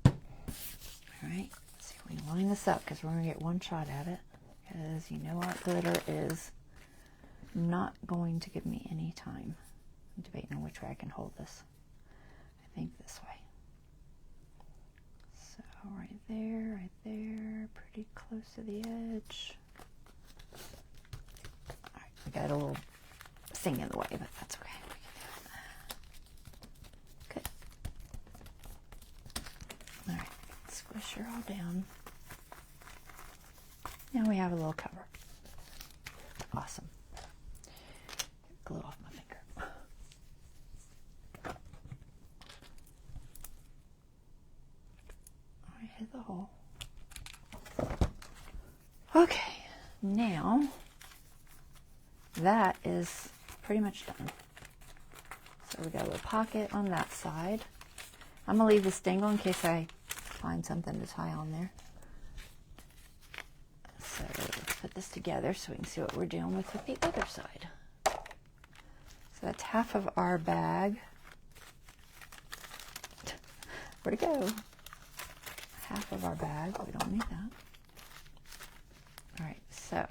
All right, let's see if we can line this up because we're going to get one shot at it. Because you know what, glitter is not going to give me any time. I'm debating on which way I can hold this. I think this way. So right there, pretty close to the edge. All right, we got a little thing in the way, but that's okay. Good. All right, squish her all down. Now we have a little cover. Awesome. Get glue off my finger. All right, hit the hole. Okay, now that is pretty much done. So we got a little pocket on that side. I'm gonna leave this dangle in case I find something to tie on there. So let's put this together so we can see what we're dealing with the other side. So that's half of our bag. Where'd it go? Half of our bag. We don't need that. All right, so,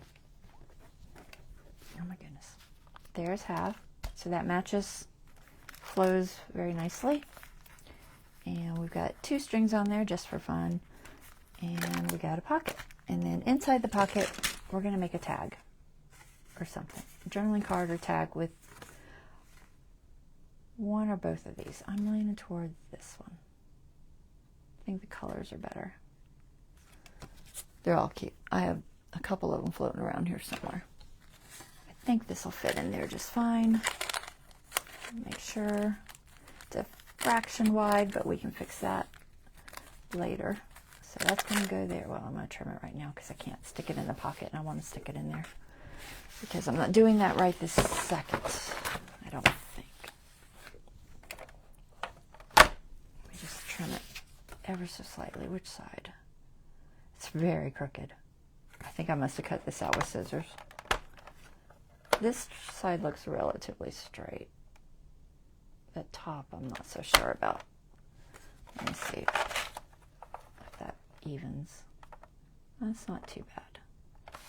oh my goodness. There's half. So that matches, flows very nicely. And we've got 2 strings on there just for fun. And we got a pocket. And then inside the pocket, we're going to make a tag or something. A journaling card or tag with one or both of these. I'm leaning toward this one. I think the colors are better. They're all cute. I have a couple of them floating around here somewhere. I think this will fit in there just fine. Make sure it's a fraction wide, but we can fix that later. So that's going to go there. Well, I'm going to trim it right now because I can't stick it in the pocket and I want to stick it in there because I'm not doing that right this second, I don't think. We just trim it ever so slightly. Which side? It's very crooked. I think I must have cut this out with scissors. This side looks relatively straight. The top I'm not so sure about. Let me see if that evens. That's not too bad.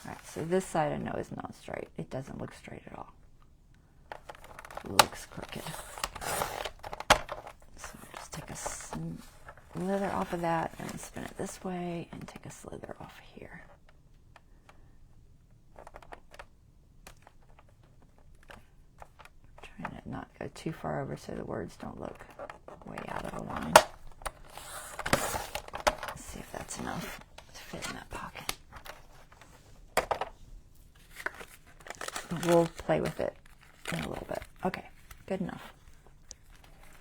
Alright, so this side I know is not straight. It doesn't look straight at all. It looks crooked. So I'll just take a slither off of that and spin it this way and take a slither off here. Trying to not go too far over so the words don't look way out of the line. Let's see if that's enough to fit in that pocket. We'll play with it in a little bit. Okay, good enough.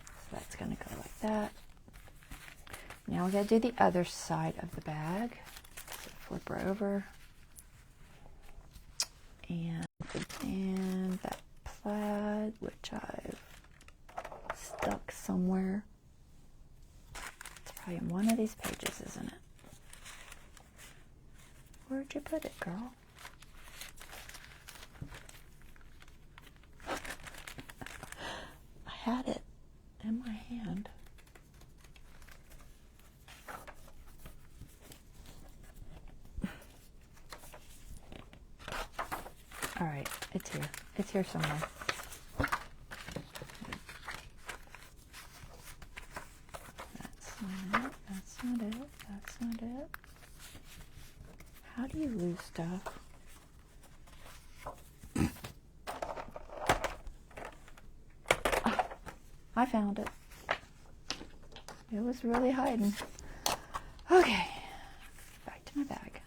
So that's going to go like that. Now we got to do the other side of the bag. So flip her over. And that plaid, which I've stuck somewhere. It's probably in one of these pages, isn't it? Where'd you put it, girl? I had it in my hand. All right, it's here. It's here somewhere. That's not it. That's not it. That's not it. How do you lose stuff? Ah, I found it. It was really hiding. Okay, back to my bag.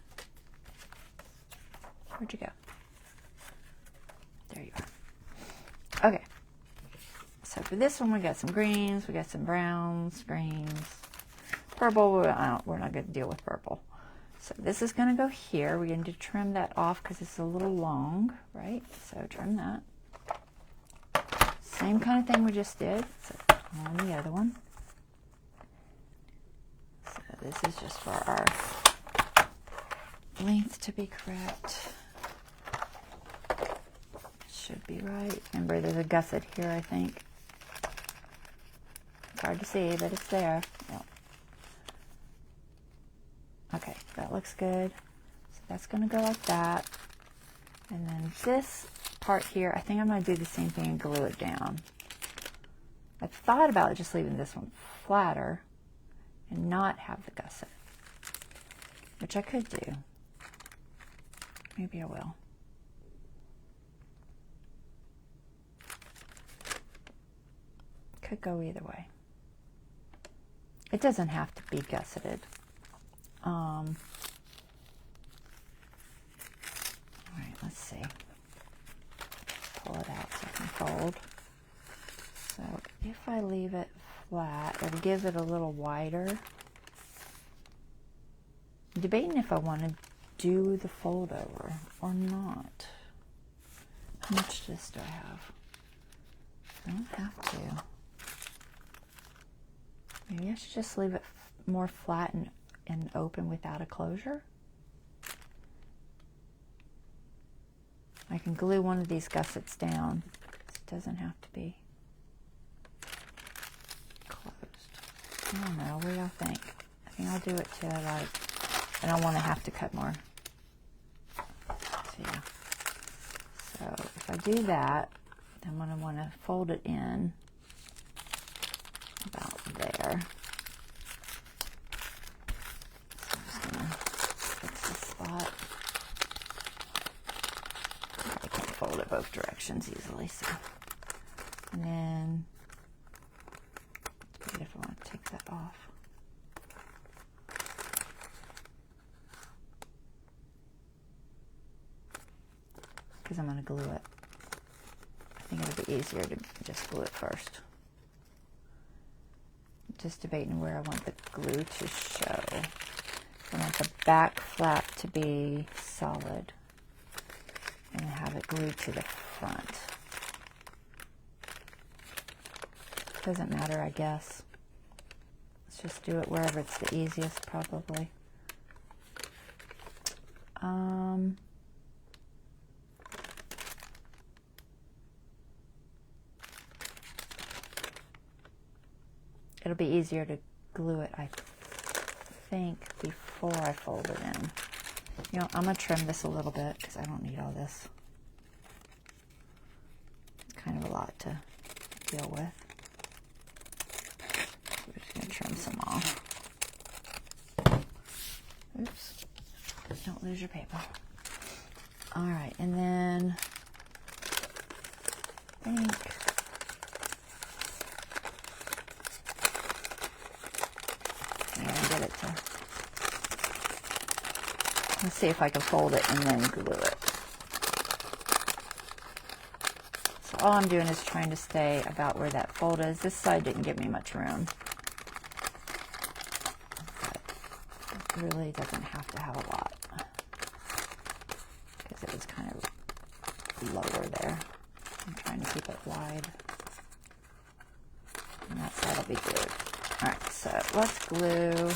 Where'd you go? There you are. Okay, so So for this one, we got some greens, we got some browns, greens, purple. We're not going to deal with purple. So this is going to go here. We're going to trim that off because it's a little long, right? So trim that. Same kind of thing we just did. So on the other one. So this is just for our length to be correct. Should be right. Remember, there's a gusset here, I think. It's hard to see, but it's there. Yep. Okay, that looks good. So that's going to go like that. And then this part here, I think I'm going to do the same thing and glue it down. I thought about just leaving this one flatter and not have the gusset, which I could do. Maybe I will. Could go either way. It doesn't have to be gusseted. All right, let's see. Pull it out so I can fold. So if I leave it flat, it'll give it a little wider. I'm debating if I want to do the fold over or not. How much of this do I have? I don't have to. Maybe I should just leave it more flat and open without a closure. I can glue one of these gussets down. It doesn't have to be closed. I don't know. What do y'all think? I think I'll do it to like, I don't want to have to cut more. So yeah. So if I do that, I'm going to want to fold it in about there. So I'm just going to fix this spot. I can't fold it both directions easily, so. And then, if I want to take that off. Because I'm going to glue it. I think it'll be easier to just glue it first. Just debating where I want the glue to show. I want the back flap to be solid and have it glued to the front. Doesn't matter, I guess. Let's just do it wherever it's the easiest, probably. It'll be easier to glue it, I think, before I fold it in. You know, I'm going to trim this a little bit because I don't need all this. It's kind of a lot to deal with. We're just going to trim some off. Oops. Don't lose your paper. All right, and then I think get it to, let's see if I can fold it and then glue it. So all I'm doing is trying to stay about where that fold is. This side didn't give me much room, but it really doesn't have to have a lot because it was kind of lower there. I'm trying to keep it wide, and that side will be glued. All right, so let's glue.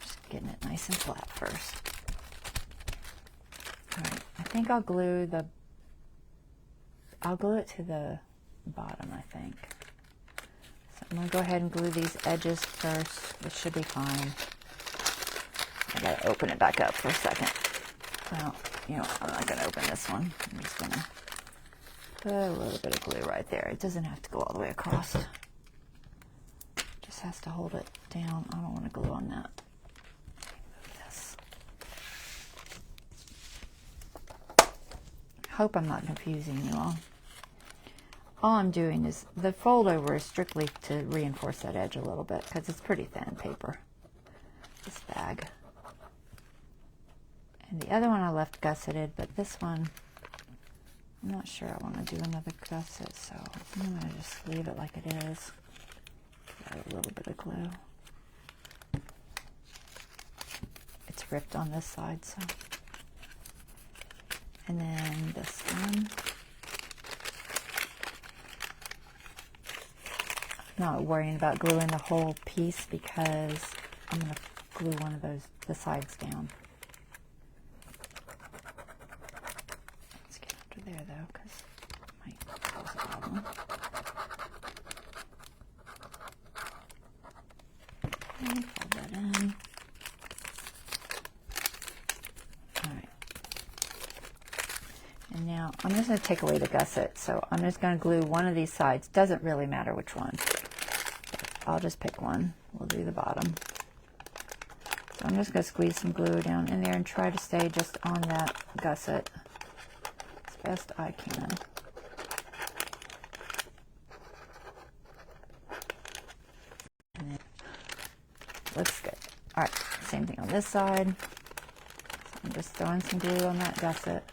Just getting it nice and flat first. All right, I think I'll glue it to the bottom, I think. So I'm gonna go ahead and glue these edges first, which should be fine. I gotta open it back up for a second. Well, you know, I'm not gonna open this one. I'm just gonna put a little bit of glue right there. It doesn't have to go all the way across. Just has to hold it down. I don't want to glue on that. Move this. Hope I'm not confusing you all. All I'm doing is, the fold over is strictly to reinforce that edge a little bit because it's pretty thin paper, this bag. And the other one I left gusseted, but this one I'm not sure I want to do another gusset, so I'm going to just leave it like it is. Add a little bit of glue. It's ripped on this side, so. And then this one. I'm not worrying about gluing the whole piece because I'm going to glue one of the sides down. Let's get under there though, because it might cause a problem. Okay, fold that in. Alright. And now I'm just going to take away the gusset. So I'm just going to glue one of these sides. Doesn't really matter which one. I'll just pick one. We'll do the bottom. So I'm just going to squeeze some glue down in there and try to stay just on that gusset as best I can. And looks good. Alright, same thing on this side. So I'm just throwing some glue on that gusset.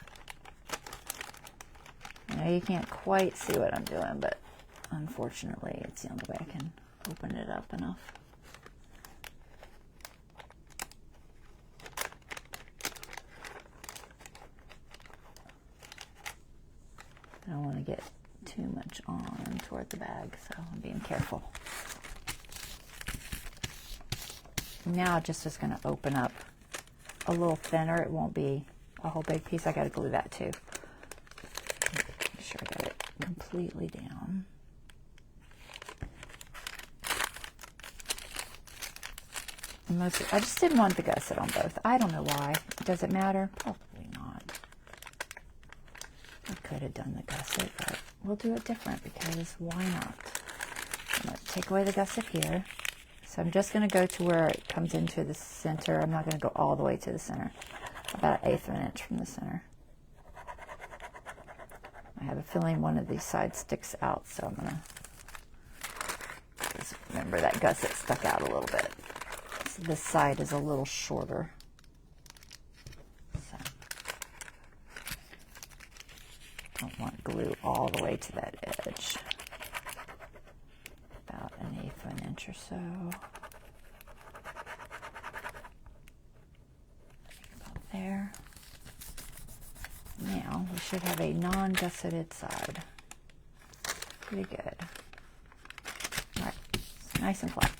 I know you can't quite see what I'm doing, but unfortunately it's the only way I can open it up enough. I don't want to get too much on toward the bag, so I'm being careful. Now it just is going to open up a little thinner. It won't be a whole big piece. I got to glue that too. Make sure I got it completely down. Mostly, I just didn't want the gusset on both. I don't know why. Does it matter? Probably not. I could have done the gusset, but we'll do it different because why not? I'm going to take away the gusset here. So I'm just going to go to where it comes into the center. I'm not going to go all the way to the center. About 1/8 of an inch from the center. I have a feeling one of these sides sticks out, so I'm going to just remember that gusset stuck out a little bit. So this side is a little shorter. So don't want glue all the way to that edge. About 1/8 of an inch or so. About there. Now we should have a non-gusseted side. Pretty good. All right, it's nice and flat.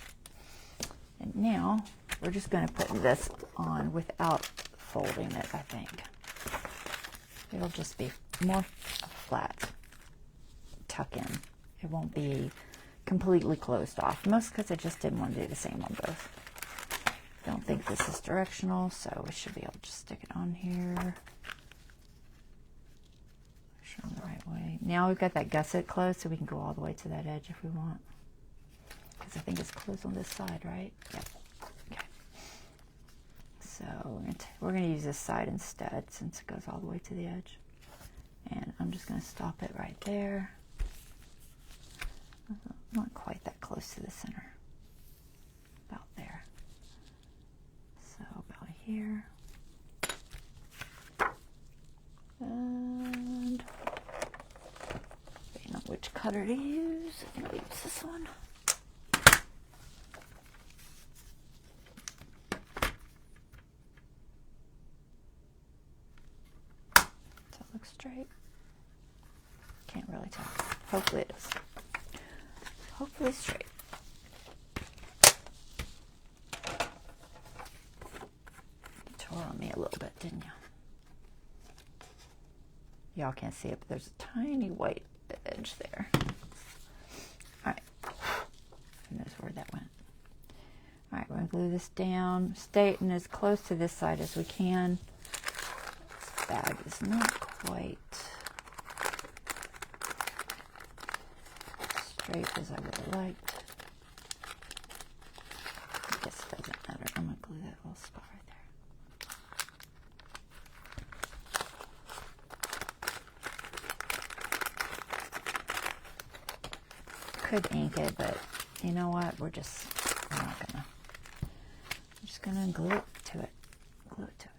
And now we're just going to put this on without folding it, I think. It'll just be more flat tuck in. It won't be completely closed off. Most because I just didn't want to do the same on both. Don't think this is directional, so we should be able to just stick it on here. Make sure I'm the right way. Now we've got that gusset closed, so we can go all the way to that edge if we want. Because I think it's closed on this side, right? Yep. Okay. So we're going to use this side instead since it goes all the way to the edge. And I'm just going to stop it right there. Not quite that close to the center. About there. So about here. And depending on which cutter to use, I think I'll use this one. Does that look straight? Can't really tell. Hopefully it is. Hopefully straight. You tore on me a little bit, didn't you? Y'all can't see it, but there's a tiny white edge there. All right. Who knows where that went? All right, we're going to glue this down. Staying as close to this side as we can. This bag is not quite straight as I would have liked. I guess it doesn't matter. I'm going to glue that little spot right there. Could ink it, but you know what? We're not gonna. I'm just gonna glue it to it. Glue it to it.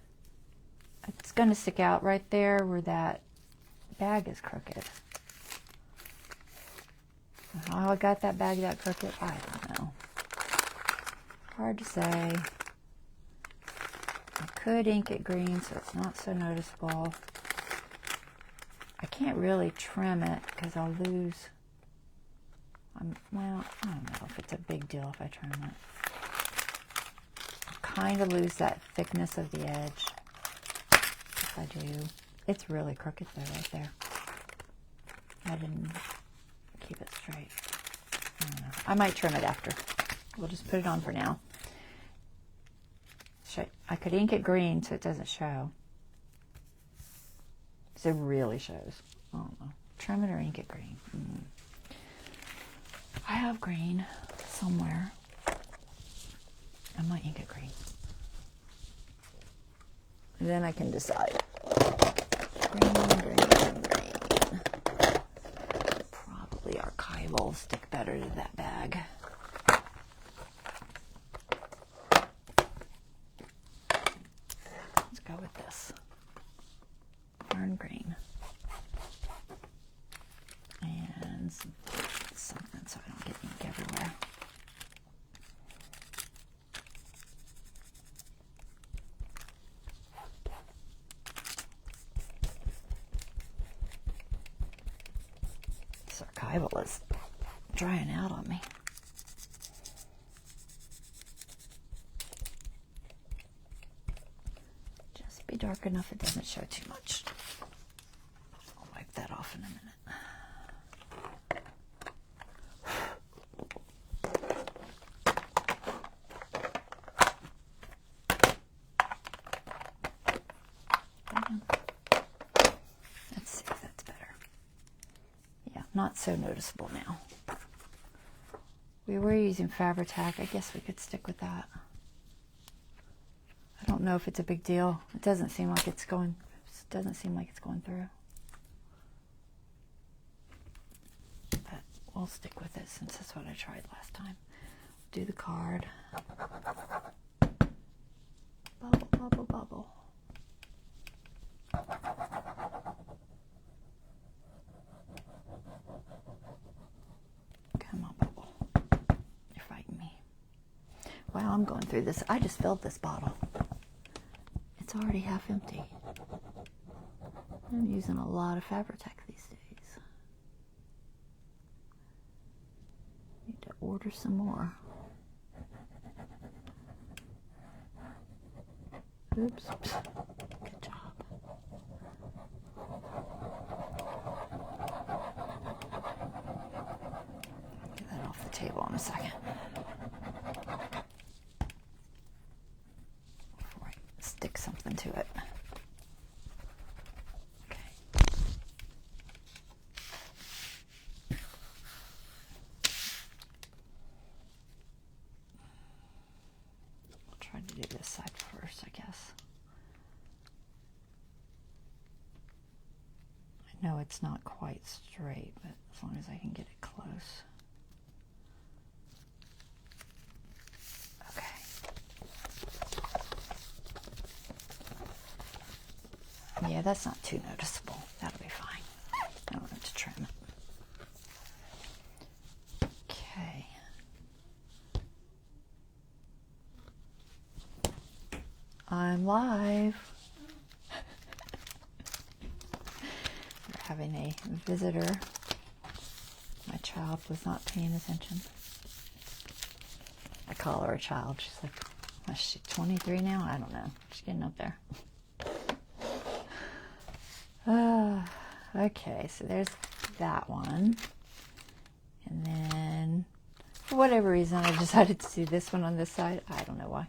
It's gonna stick out right there where that bag is crooked. How I got that bag that crooked, I don't know. Hard to say. I could ink it green so it's not so noticeable. I can't really trim it because I'll lose. Well, I don't know if it's a big deal if I trim it. I'll kind of lose that thickness of the edge if I do. It's really crooked though right there. I didn't keep it straight. I don't know. I might trim it after. We'll just put it on for now. I could ink it green so it doesn't show. So it really shows. I don't know. Trim it or ink it green. I have green somewhere. I might ink it green. And then I can decide. Green. Probably archival will stick better to that bag. Let's go with this. Iron green. And something so I don't get ink everywhere. This archival is drying out on me. Just be dark enough it doesn't show too much. I'll wipe that off in a minute. Let's see if that's better. Yeah, not so noticeable now. We were using Fabri-Tac. I guess we could stick with that. I don't know if it's a big deal. It doesn't seem like it's going. It doesn't seem like it's going through. But we'll stick with it since that's what I tried last time. Do the card. Bubble, bubble, bubble. Come on, bubble. You're fighting me. Wow, I'm going through this. I just filled this bottle. It's already half empty. I'm using a lot of Fabri-Tac these days. Need to order some more. Oops. Good job. Get that off the table in a second. Before I stick something to it. Okay. I'll try to do this side first, I guess. I know it's not quite straight, but as long as I can get it close. Yeah, that's not too noticeable. That'll be fine. I don't have to trim it. Okay. I'm live. We're having a visitor. My child was not paying attention. I call her a child. She's like, is she 23 now? I don't know. She's getting up there. Okay, so there's that one. And then, for whatever reason, I decided to do this one on this side. I don't know why.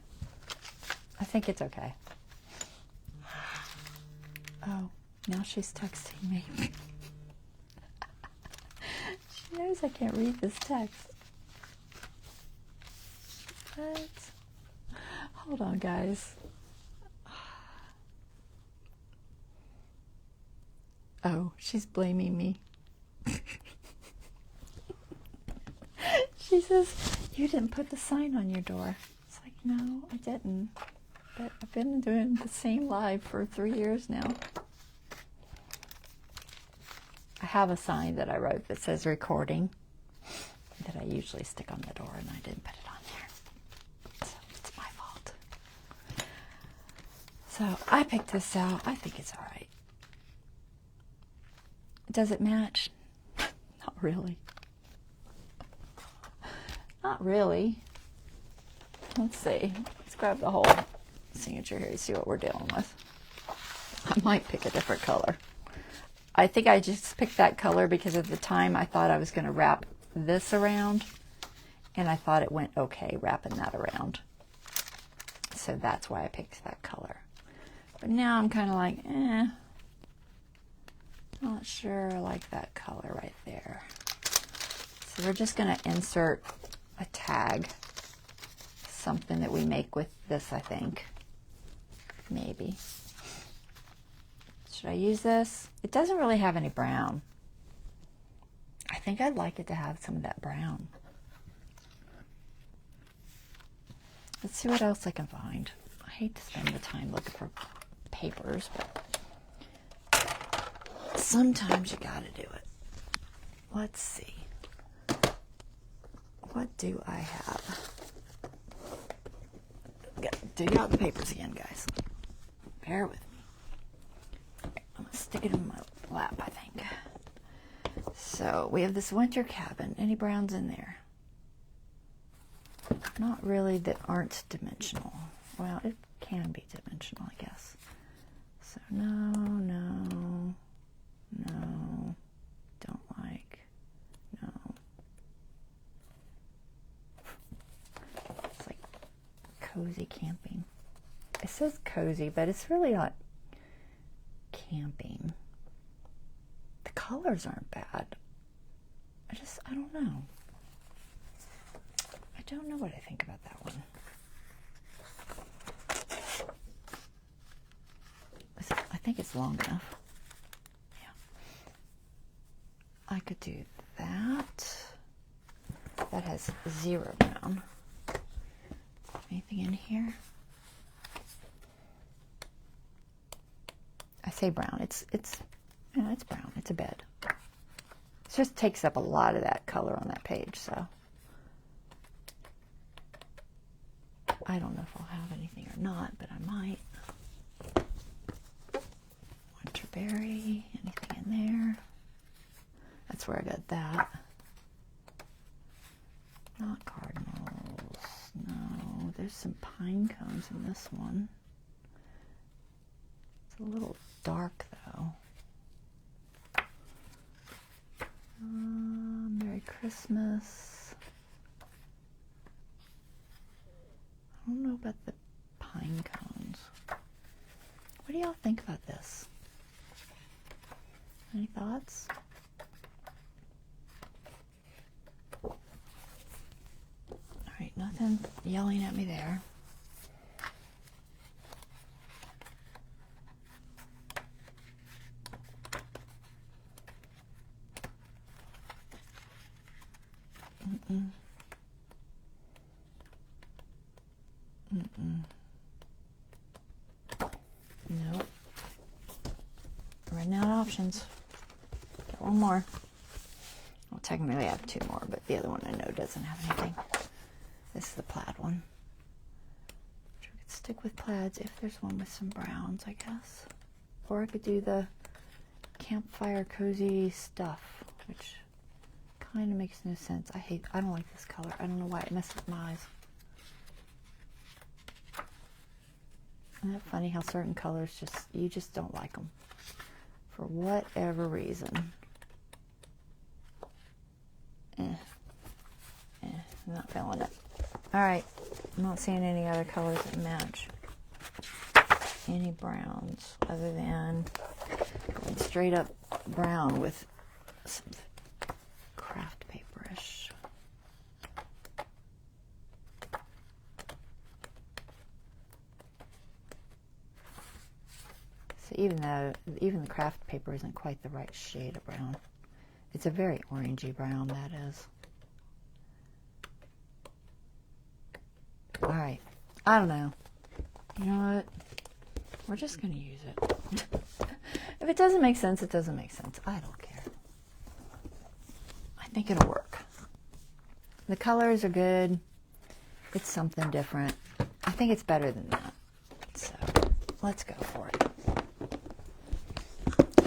I think it's okay. Oh, now she's texting me. She knows I can't read this text. What? Hold on, guys. Oh, she's blaming me. She says, you didn't put the sign on your door. It's like, no, I didn't. But I've been doing the same live for 3 years now. have a sign that I wrote that says recording that I usually stick on the door, and I didn't put it on there. So it's my fault. So I picked this out. I think it's all right. Does it match? Not really. Not really. Let's see. Let's grab the whole signature here and see what we're dealing with. I might pick a different color. I think I just picked that color because at the time I thought I was going to wrap this around, and I thought it went okay wrapping that around. So that's why I picked that color. But now I'm kind of like, not sure I like that color right there. So we're just going to insert a tag, something that we make with this, I think. Maybe. Should I use this? It doesn't really have any brown. I think I'd like it to have some of that brown. Let's see what else I can find. I hate to spend the time looking for papers, but sometimes you gotta do it. Let's see. What do I have? Gotta dig out the papers again, guys. Bear with me. I'm gonna stick it in my lap, I think. So we have this winter cabin. Any browns in there? Not really, that aren't dimensional. Well, it can be dimensional, I guess. So no, don't like, no. It's like cozy camping. It says cozy, but it's really not camping. The colors aren't bad. I don't know. I don't know what I think about that one. I think it's long enough. Yeah. I could do that. That has 0 brown. Anything in here? I say brown. It's brown. It's a bed. It just takes up a lot of that color on that page, so I don't know if I'll have anything or not, but I might. Winterberry, anything in there? That's where I got that. Not cardinals. No, there's some pine cones in this one. It's a little dark though. Merry Christmas. I don't know about the pine cones. What do y'all think about this? Any thoughts? All right, nothing yelling at me there. Nope. Running out of options. Got one more. Well, technically I have 2 more, but the other one I know doesn't have anything. This is the plaid one. I could stick with plaids if there's one with some browns, I guess. Or I could do the campfire cozy stuff, which kind of makes no sense. I don't like this color. I don't know why it messes with my eyes. Isn't that funny how certain colors you just don't like them for whatever reason. I'm not feeling it. All right, I'm not seeing any other colors that match. Any browns other than going straight up brown with some craft paperish. So even the craft paper isn't quite the right shade of brown. It's a very orangey brown, that is. All right, I don't know. You know what? We're just going to use it. If it doesn't make sense, it doesn't make sense. I don't care. think it'll work. The colors are good. It's something different. I think it's better than that. So let's go for it.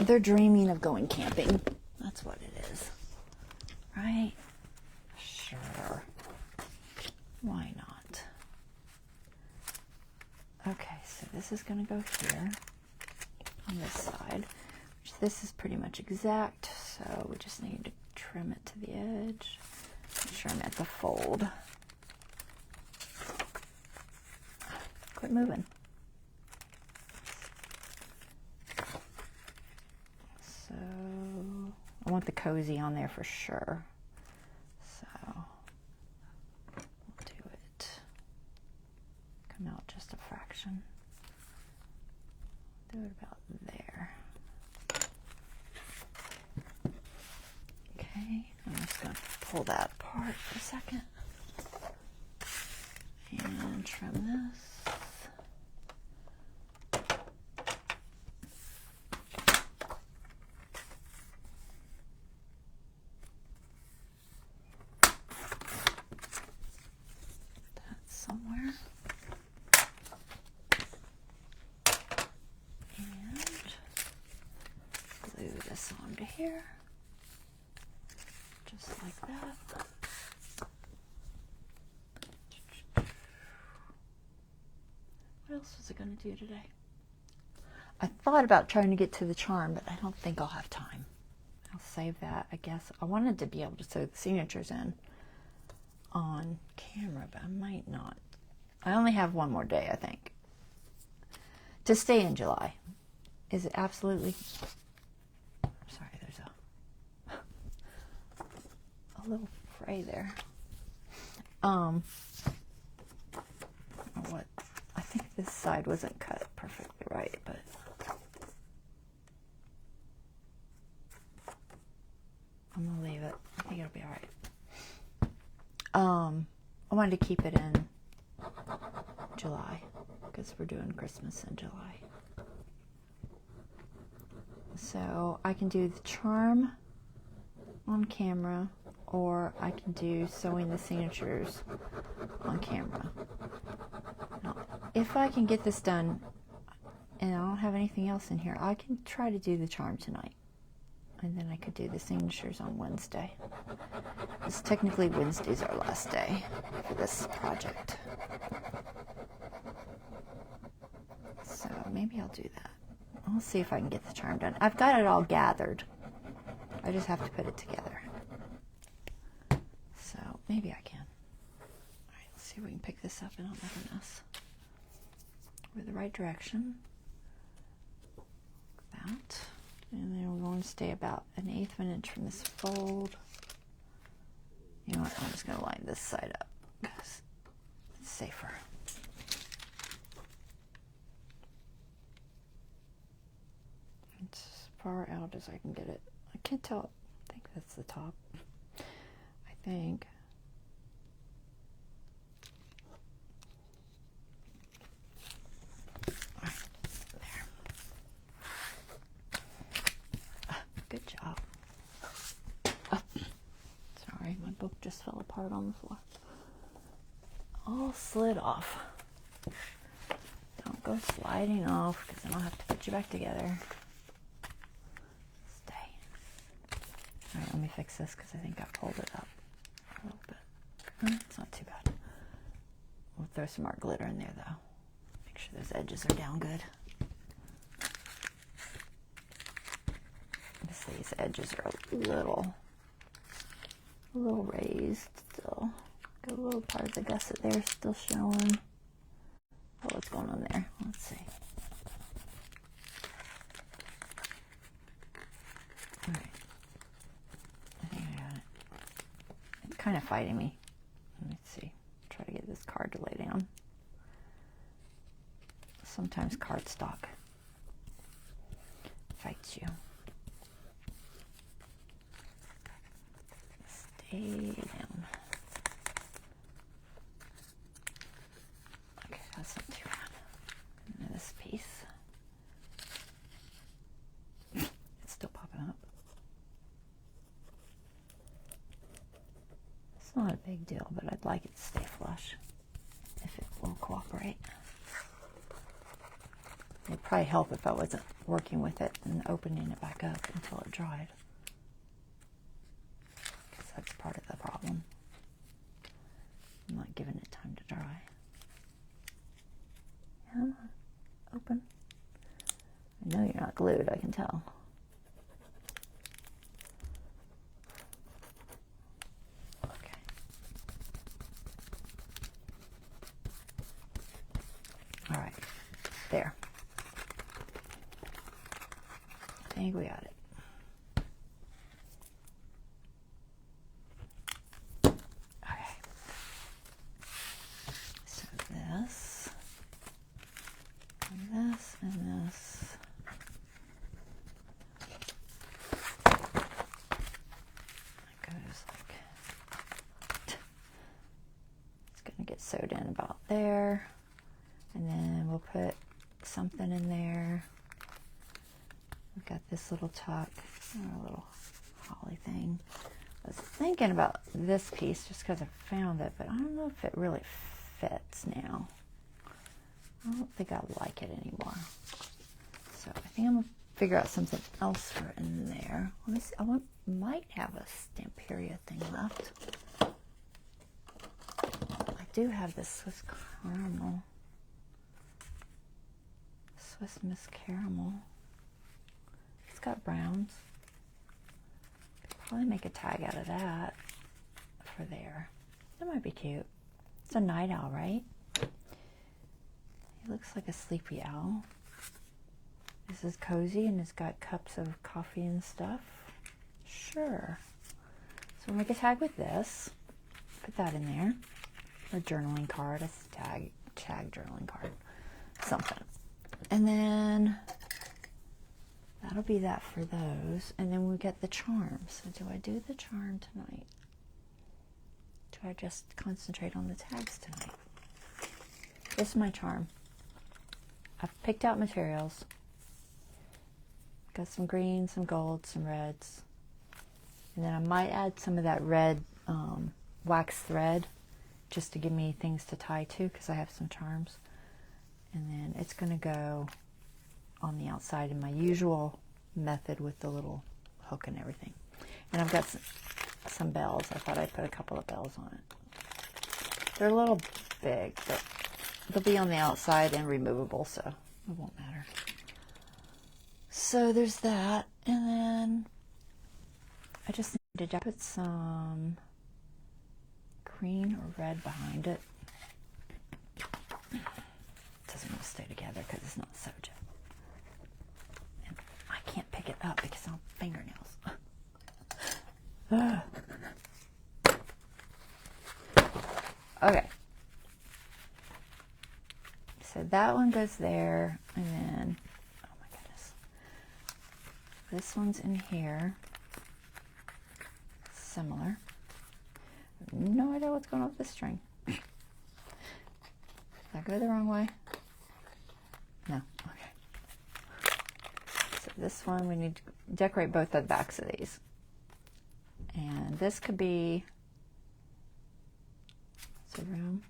They're dreaming of going camping. That's what it is. Right? Sure. Why not? Okay, so this is going to go here on this side. Which this is pretty much exact, so we just need to trim it to the edge. Make sure I'm at the fold. Quit moving. So I want the cozy on there for sure. So we'll do it. Come out just a fraction. Do it about there. Okay, I'm just going to pull that apart for a second and trim this. That's somewhere. And glue this onto here. Just like that. What else was I going to do today? I thought about trying to get to the charm, but I don't think I'll have time. I'll save that, I guess. I wanted to be able to sew the signatures in on camera, but I might not. I only have one more day, I think, to stay in July. Is it absolutely... Sorry, there's a little fray there. What? I think this side wasn't cut perfectly right, but I'm gonna leave it. I think it'll be all right. I wanted to keep it in July because we're doing Christmas in July. So I can do the charm on camera, or I can do sewing the signatures on camera. Now, if I can get this done and I don't have anything else in here, I can try to do the charm tonight. And then I could do the signatures on Wednesday. Because technically Wednesday's our last day for this project. So maybe I'll do that. I'll see if I can get the charm done. I've got it all gathered. I just have to put it together. So maybe I can. Alright, let's see if we can pick this up and not make a mess. With the right direction. Like that. And then we're going to stay about 1/8 of an inch from this fold. You know what? I'm just going to line this side up because it's safer. It's as far out as I can get it. I can't tell. I think that's the top. I think. Good job. Oh, sorry, my book just fell apart on the floor. All slid off. Don't go sliding off because then I'll have to put you back together. Stay. Alright, let me fix this because I think I pulled it up a little bit. It's not too bad. We'll throw some art glitter in there though. Make sure those edges are down good. These edges are a little raised still. Got a little part of the gusset there still showing. Oh, what's going on there? Let's see. Alright. I think I got it. It's kind of fighting me. Let me see. Try to get this card to lay down. Sometimes cardstock fights you. Down. Okay, that's not too bad. And then this piece. It's still popping up. not a big deal, but I'd like it to stay flush if it will cooperate. It'd probably help if I wasn't working with it and opening it back up until it dried. Because that's part of the problem. I'm not giving it time to dry. Come on, open. I know you're not glued, I can tell. Okay. All right, there. I think we got it. Okay. So this, and this, and this. That goes like, it's going to get sewed in about there. And then we'll put something in there. We've got this little tuck, a little holly thing. I was thinking about this piece just because I found it, but I don't know if it really fits now. I don't think I like it anymore. So I think I'm going to figure out something else for in there. Let me see. I might have a Stamperia thing left. I do have this Swiss caramel. Swiss Miss Caramel. It's got browns. Could probably make a tag out of that for there. That might be cute. It's a night owl, right? He looks like a sleepy owl. This is cozy and it's got cups of coffee and stuff. Sure. So we'll make a tag with this. Put that in there. A journaling card, a tag journaling card. Something. And then that'll be that for those. And then we'll get the charms. So do I do the charm tonight? Do I just concentrate on the tags tonight? This is my charm. I've picked out materials. Got some greens, some golds, some reds. And then I might add some of that red wax thread just to give me things to tie to because I have some charms. And then it's going to go on the outside in my usual method with the little hook and everything. And I've got some bells. I thought I'd put a couple of bells on it. They're a little big, but they'll be on the outside and removable, so it won't matter. So there's that. And then I just need to put some green or red behind it. Doesn't want to stay together because it's not sewed yet. And I can't pick it up because I have fingernails. Okay. So that one goes there, and then, oh my goodness. This one's in here. Similar. No idea what's going on with this string. Did I go the wrong way? No. Okay. So this one, we need to decorate both the backs of these. And this could be, is there room?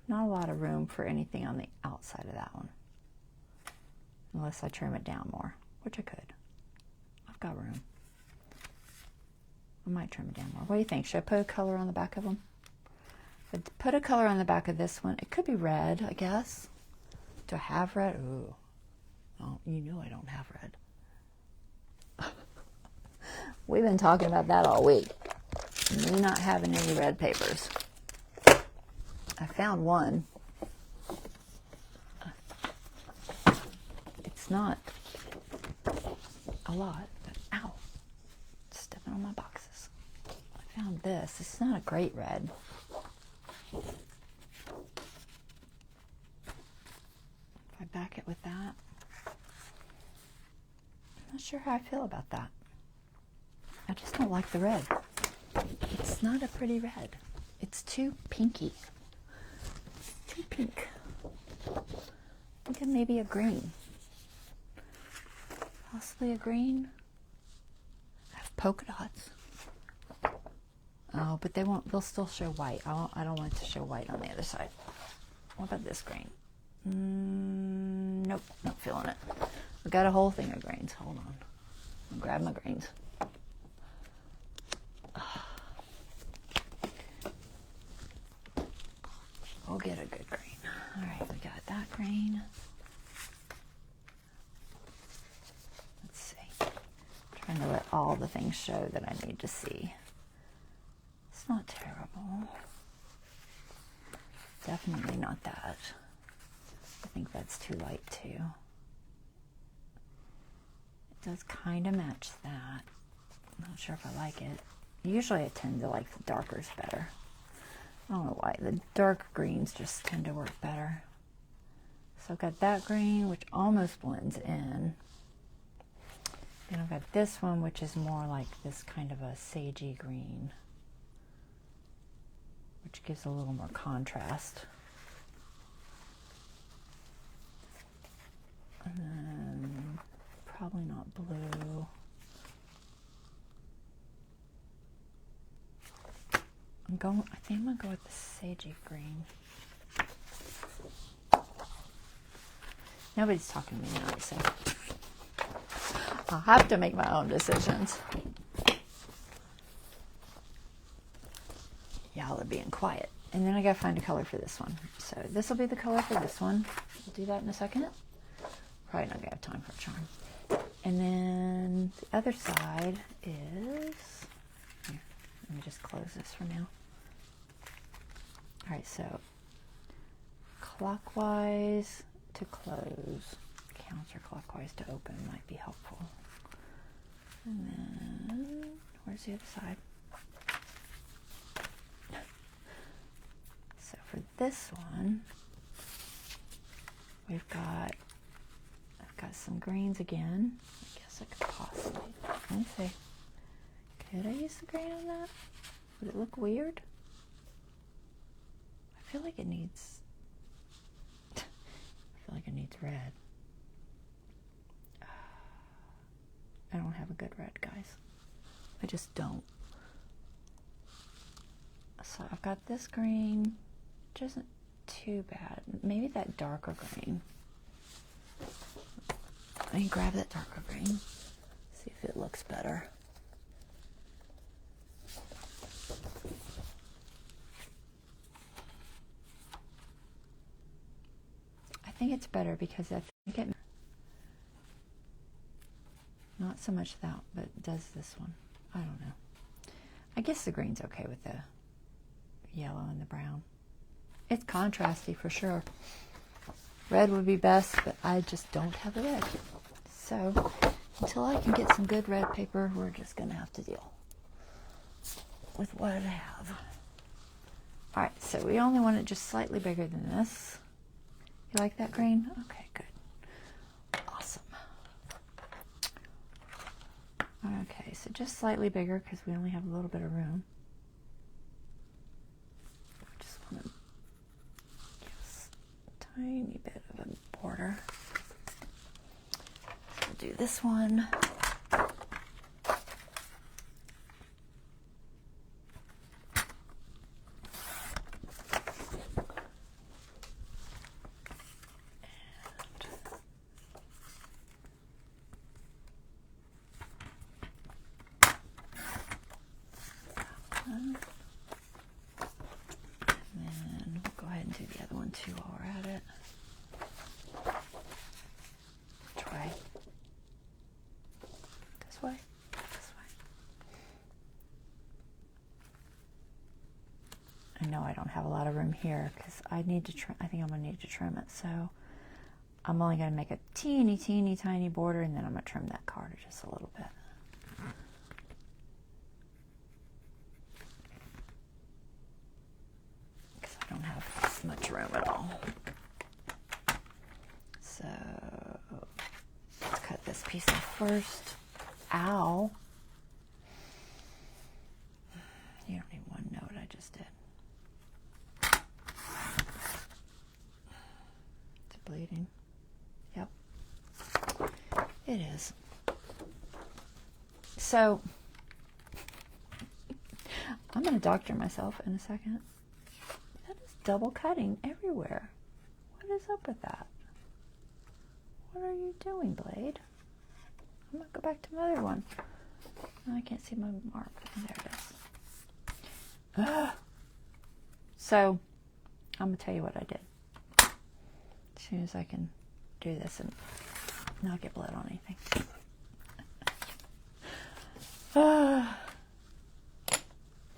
Not a lot of room for anything on the outside of that one. Unless I trim it down more, which I could. I've got room. I might trim it down more. What do you think? Should I put a color on the back of them? I'd put a color on the back of this one. It could be red, I guess. Do I have red? Ooh. Oh, you know I don't have red. We've been talking about that all week. Me not having any red papers. I found one. It's not a lot, but ow. Stepping on my boxes. I found this. It's not a great red. If I back it with that, I'm not sure how I feel about that. I just don't like the red. It's not a pretty red. It's too pinky. Too pink. I'm thinking maybe a green. Possibly a green. I have polka dots. Oh, but they'll still show white. I don't want it to show white on the other side. What about this grain? Nope, not feeling it. I've got a whole thing of grains. Hold on. I'll grab my grains. We'll get a good grain. All right, we got that grain. Let's see. I'm trying to let all the things show that I need to see. It's not terrible. Definitely not that. I think that's too light too. It does kind of match that. I'm not sure if I like it. Usually I tend to like the darkers better. I don't know why. The dark greens just tend to work better. So I've got that green, which almost blends in. Then I've got this one, which is more like this kind of a sagey green, which gives a little more contrast. And then probably not blue. I think I'm gonna go with the sagey green. Nobody's talking to me now, so I'll have to make my own decisions. Y'all are being quiet. And then I gotta find a color for this one. So this will be the color for this one. We'll do that in a second. Probably not gonna have time for a charm. And then the other side is, here, let me just close this for now. All right, so clockwise to close, counterclockwise to open might be helpful. And then, where's the other side? So for this one, I've got some greens again. I guess I could possibly, let me see. Could I use the green on that? Would it look weird? I feel like it needs red. I don't have a good red, guys. I just don't. So I've got this green, which isn't too bad. Maybe that darker green. Let me grab that darker green, see if it looks better. I think it's better because I think it, not so much that, but it does this one. I don't know. I guess the green's okay with the yellow and the brown. It's contrasty for sure. Red would be best, but I just don't have a red. So until I can get some good red paper, we're just gonna have to deal with what I have. All right, so we only want it just slightly bigger than this. You like that green? Okay, good. Awesome. Okay, so just slightly bigger because we only have a little bit of room. Just want to give a tiny bit of a border. So we'll do this one. Too while we're at it. Try this way, this way. I know I don't have a lot of room here because I need to trim. I think I'm gonna need to trim it. So I'm only gonna make a teeny tiny border, and then I'm gonna trim that card just a little bit. I don't have much room at all. So let's cut this piece off first. Ow. You don't even want to know what I just did. It's bleeding. Yep. It is. So I'm going to doctor myself in a second. That is double cutting everywhere. What is up with that? What are you doing, blade? I'm going to go back to my other one. Oh, I can't see my mark. There it is. Ugh. So, I'm going to tell you what I did. As soon as I can do this and not get blood on anything.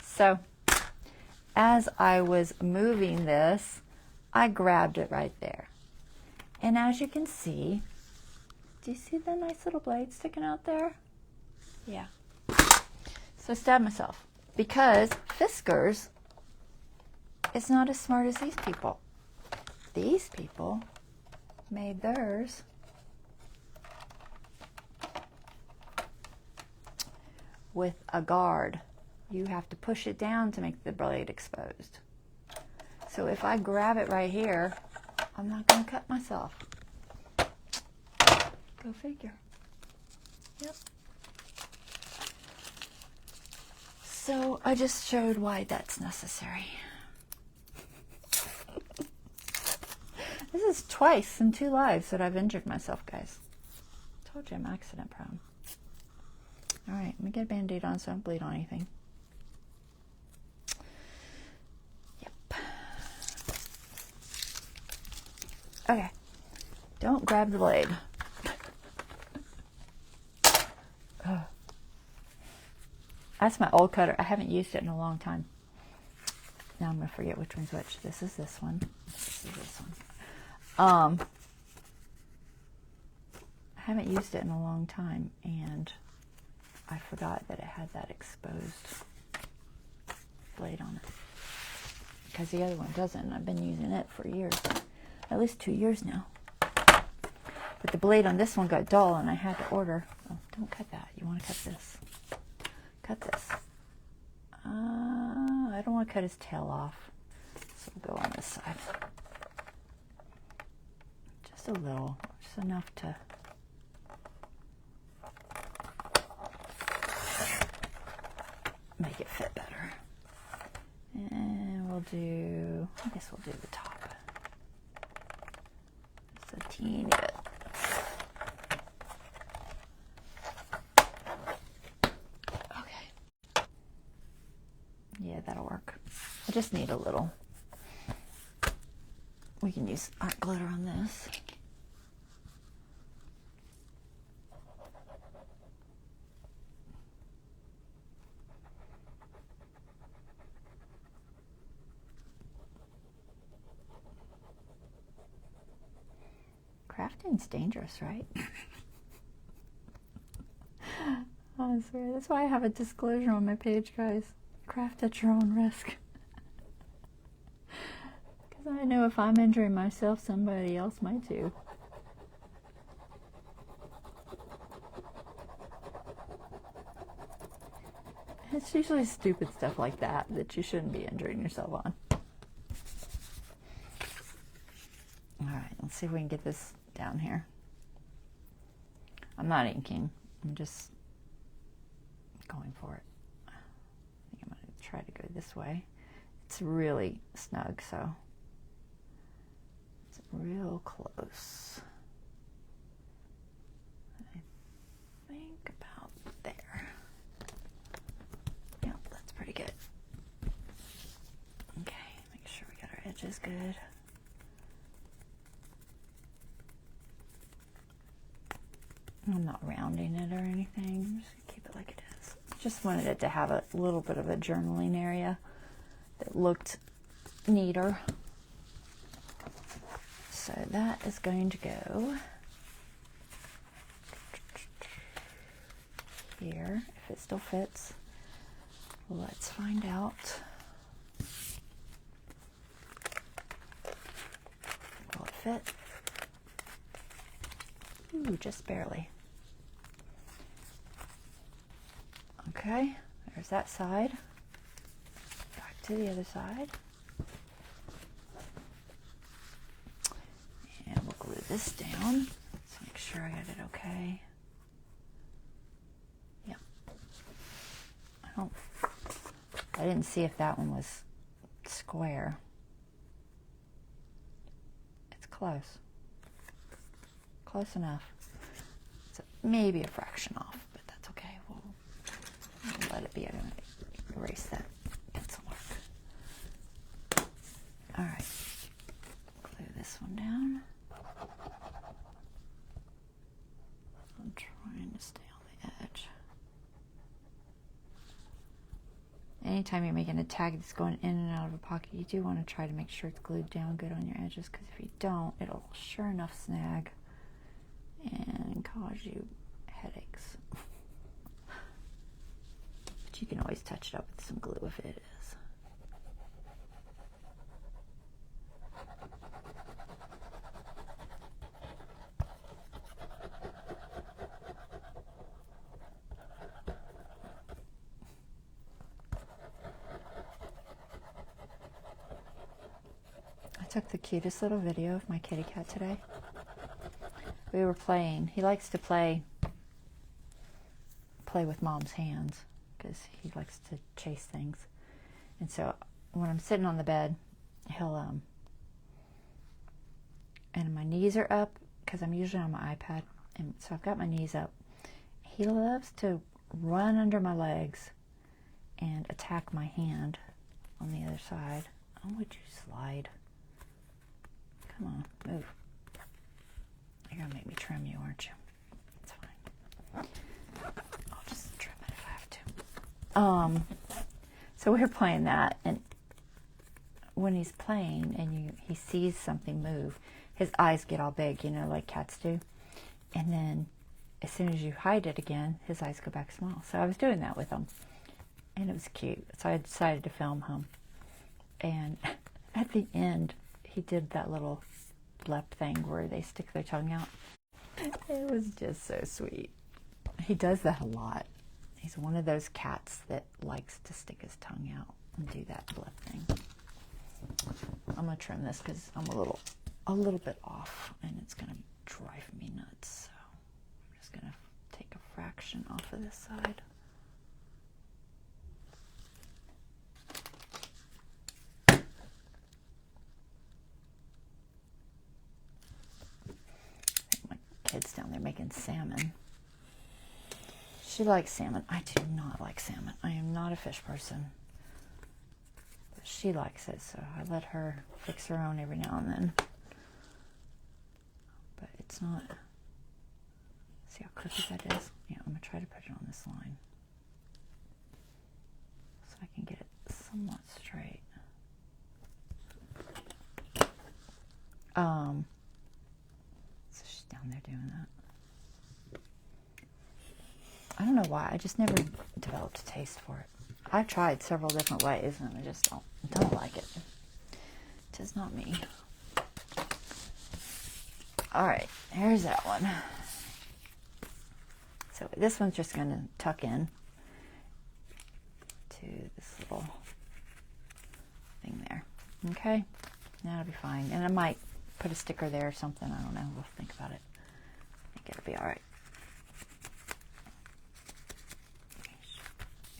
So, as I was moving this, I grabbed it right there. And as you can see, do you see the nice little blade sticking out there? Yeah. So I stabbed myself because Fiskars is not as smart as these people. These people made theirs with a guard. You have to push it down to make the blade exposed. So if I grab it right here, I'm not going to cut myself. Go figure. Yep. So I just showed why that's necessary. This is twice in 2 lives that I've injured myself, guys. Told you I'm accident prone. Alright, let me get a band-aid on so I don't bleed on anything. Yep. Okay. Don't grab the blade. That's my old cutter. I haven't used it in a long time. Now I'm going to forget which one's which. This is this one. This is this one. I haven't used it in a long time, and I forgot that it had that exposed blade on it. Because the other one doesn't, and I've been using it for years. At least 2 years now. But the blade on this one got dull, and I had to order. Oh, don't cut that. You want to cut this. Cut this. I don't want to cut his tail off. So we'll go on this side. Just a little. Just enough to... make it fit better. And we'll do... I guess we'll do the top. Just a teeny bit. Yeah, that'll work. I just need a little. We can use art glitter on this. Crafting's dangerous, right? I swear, that's why I have a disclosure on my page, guys. Craft at your own risk. Because I know if I'm injuring myself, somebody else might too. It's usually stupid stuff like that that you shouldn't be injuring yourself on. Alright, let's see if we can get this down here. I'm not inking. I'm just going for it. I'm going to try to go this way. It's really snug, so it's real close. I think about there. Yep, that's pretty good. Okay, make sure we got our edges good. I'm not rounding it or anything. I'm just gonna keep it like it is. Just wanted it to have a little bit of a journaling area that looked neater. So that is going to go here, if it still fits. Let's find out. Will it fit? Ooh, just barely. Okay, there's that side. Back to the other side. And we'll glue this down. Let's make sure I got it okay. Yep. I don't I didn't see if that one was square. It's close. Close enough. So maybe a fraction off, but that's okay. We'll let it be. I'm going to erase that pencil mark. All right. Glue this one down. I'm trying to stay on the edge. Anytime you're making a tag that's going in and out of a pocket, you do want to try to make sure it's glued down good on your edges, because if you don't, it'll sure enough snag and cause you headaches. But you can always touch it up with some glue if it is. I took the cutest little video of my kitty cat today. We were playing. He likes to play with Mom's hands because he likes to chase things. And so when I'm sitting on the bed, he'll and my knees are up because I'm usually on my iPad, and so I've got my knees up. He loves to run under my legs and attack my hand on the other side. Oh, would you slide? Come on, move. You're gonna make me trim you, aren't you? It's fine. I'll just trim it if I have to. So we're playing that, and when he's playing and he sees something move, his eyes get all big, you know, like cats do. And then as soon as you hide it again, his eyes go back small. So I was doing that with him, and it was cute. So I decided to film him. And at the end, he did that little blep thing where they stick their tongue out. It was just so sweet. He does that a lot. He's one of those cats that likes to stick his tongue out and do that blep thing. I'm gonna trim this because I'm a little bit off, and it's gonna drive me nuts. So I'm just gonna take a fraction off of this side. Kids down there making salmon. She likes salmon. I do not like salmon. I am not a fish person. But she likes it, so I let her fix her own every now and then. But it's not... See how crooked that is? Yeah, I'm going to try to put it on this line so I can get it somewhat straight. So she's down there doing that. I don't know why. I just never developed a taste for it. I've tried several different ways, and I just don't like it. It is not me. All right, here's that one. So this one's just going to tuck in to this little thing there. Okay, that'll be fine. And I might put a sticker there or something. I don't know. We'll think about it. I think it'll be all right.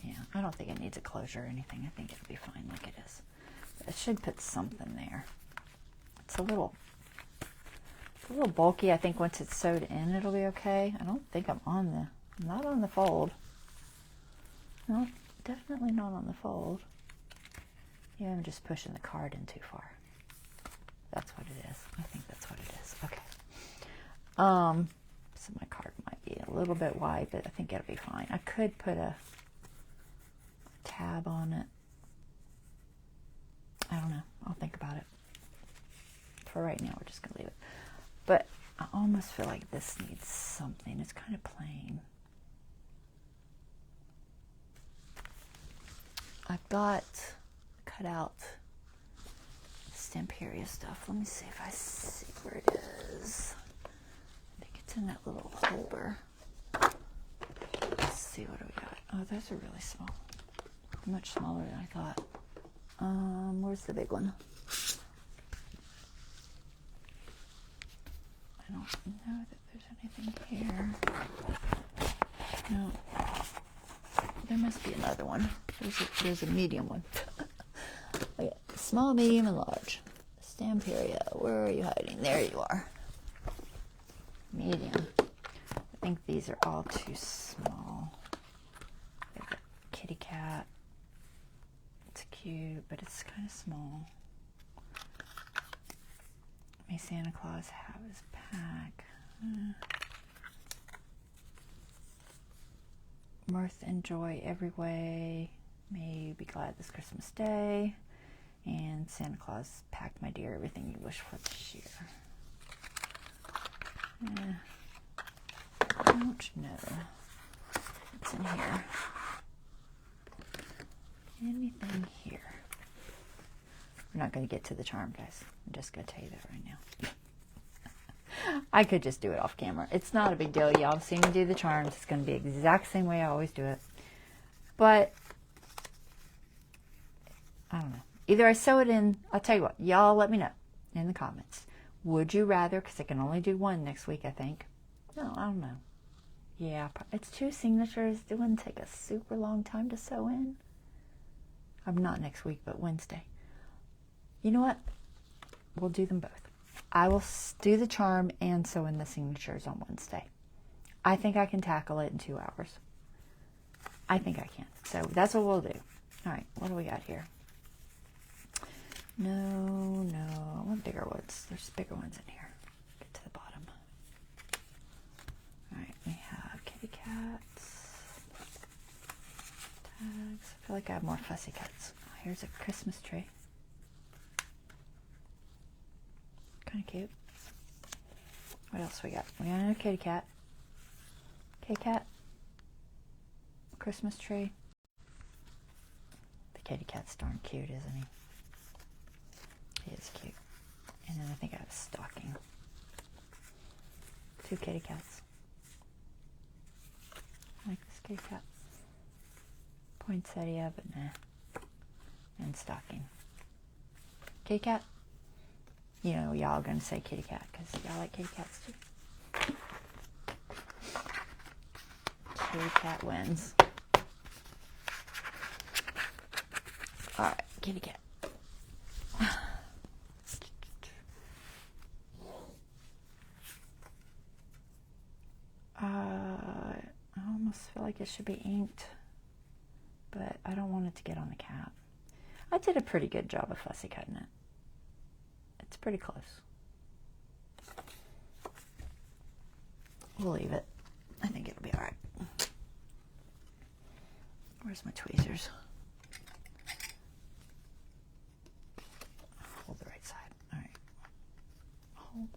Yeah, I don't think it needs a closure or anything. I think it'll be fine like it is. But it should put something there. It's a little bulky. I think once it's sewed in, it'll be okay. I don't think I'm not on the fold. No, definitely not on the fold. Yeah, I'm just pushing the card in too far. That's what it is. I think that's what it is. Okay. So my card might be a little bit wide, but I think it'll be fine. I could put a tab on it. I don't know. I'll think about it. For right now, we're just going to leave it. But I almost feel like this needs something. It's kind of plain. I've got cut out Stamperia stuff. Let me see if I see where it is. I think it's in that little holder. Let's see, what do we got? Oh, those are really small. Much smaller than I thought. Where's the big one? I don't know that there's anything here. No. There must be another one. There's a medium one. Okay. Small, medium, and large. Stamperia, where are you hiding? There you are. Medium. I think these are all too small. There's a kitty cat. It's cute, but it's kind of small. May Santa Claus have his pack? Mirth and joy every way. May you be glad this Christmas day. And Santa Claus packed, my dear, everything you wish for this year. I don't know what's in here. Anything here? We're not going to get to the charm, guys. I'm just going to tell you that right now. I could just do it off camera. It's not a big deal. Y'all have seen me do the charms. It's going to be the exact same way I always do it. But, I don't know. Either I sew it in, I'll tell you what, y'all let me know in the comments. Would you rather, because I can only do one next week, I think. No, I don't know. Yeah, it's 2 signatures. It wouldn't take a super long time to sew in. I'm not next week, but Wednesday. You know what? We'll do them both. I will do the charm and sew in the signatures on Wednesday. I think I can tackle it in 2 hours. I think I can. So that's what we'll do. All right, what do we got here? No, I want bigger ones. There's bigger ones in here. Get to the bottom. All right, we have kitty cats. Tags. I feel like I have more fussy cats. Oh, here's a Christmas tree. Kind of cute. What else we got? We got another kitty cat. Kitty cat. Christmas tree. The kitty cat's darn cute, isn't he? He is cute. And then I think I have a stocking. 2 kitty cats. I like this kitty cat. Poinsettia, but nah. And stocking. Kitty cat. You know, y'all gonna say kitty cat because y'all like kitty cats too. Kitty cat wins. Alright, kitty cat. I almost feel like it should be inked, but I don't want it to get on the cap. I did a pretty good job of fussy cutting it. It's pretty close. We'll leave it. I think it'll be all right. Where's my tweezers? Hold the right side. All right. Hold.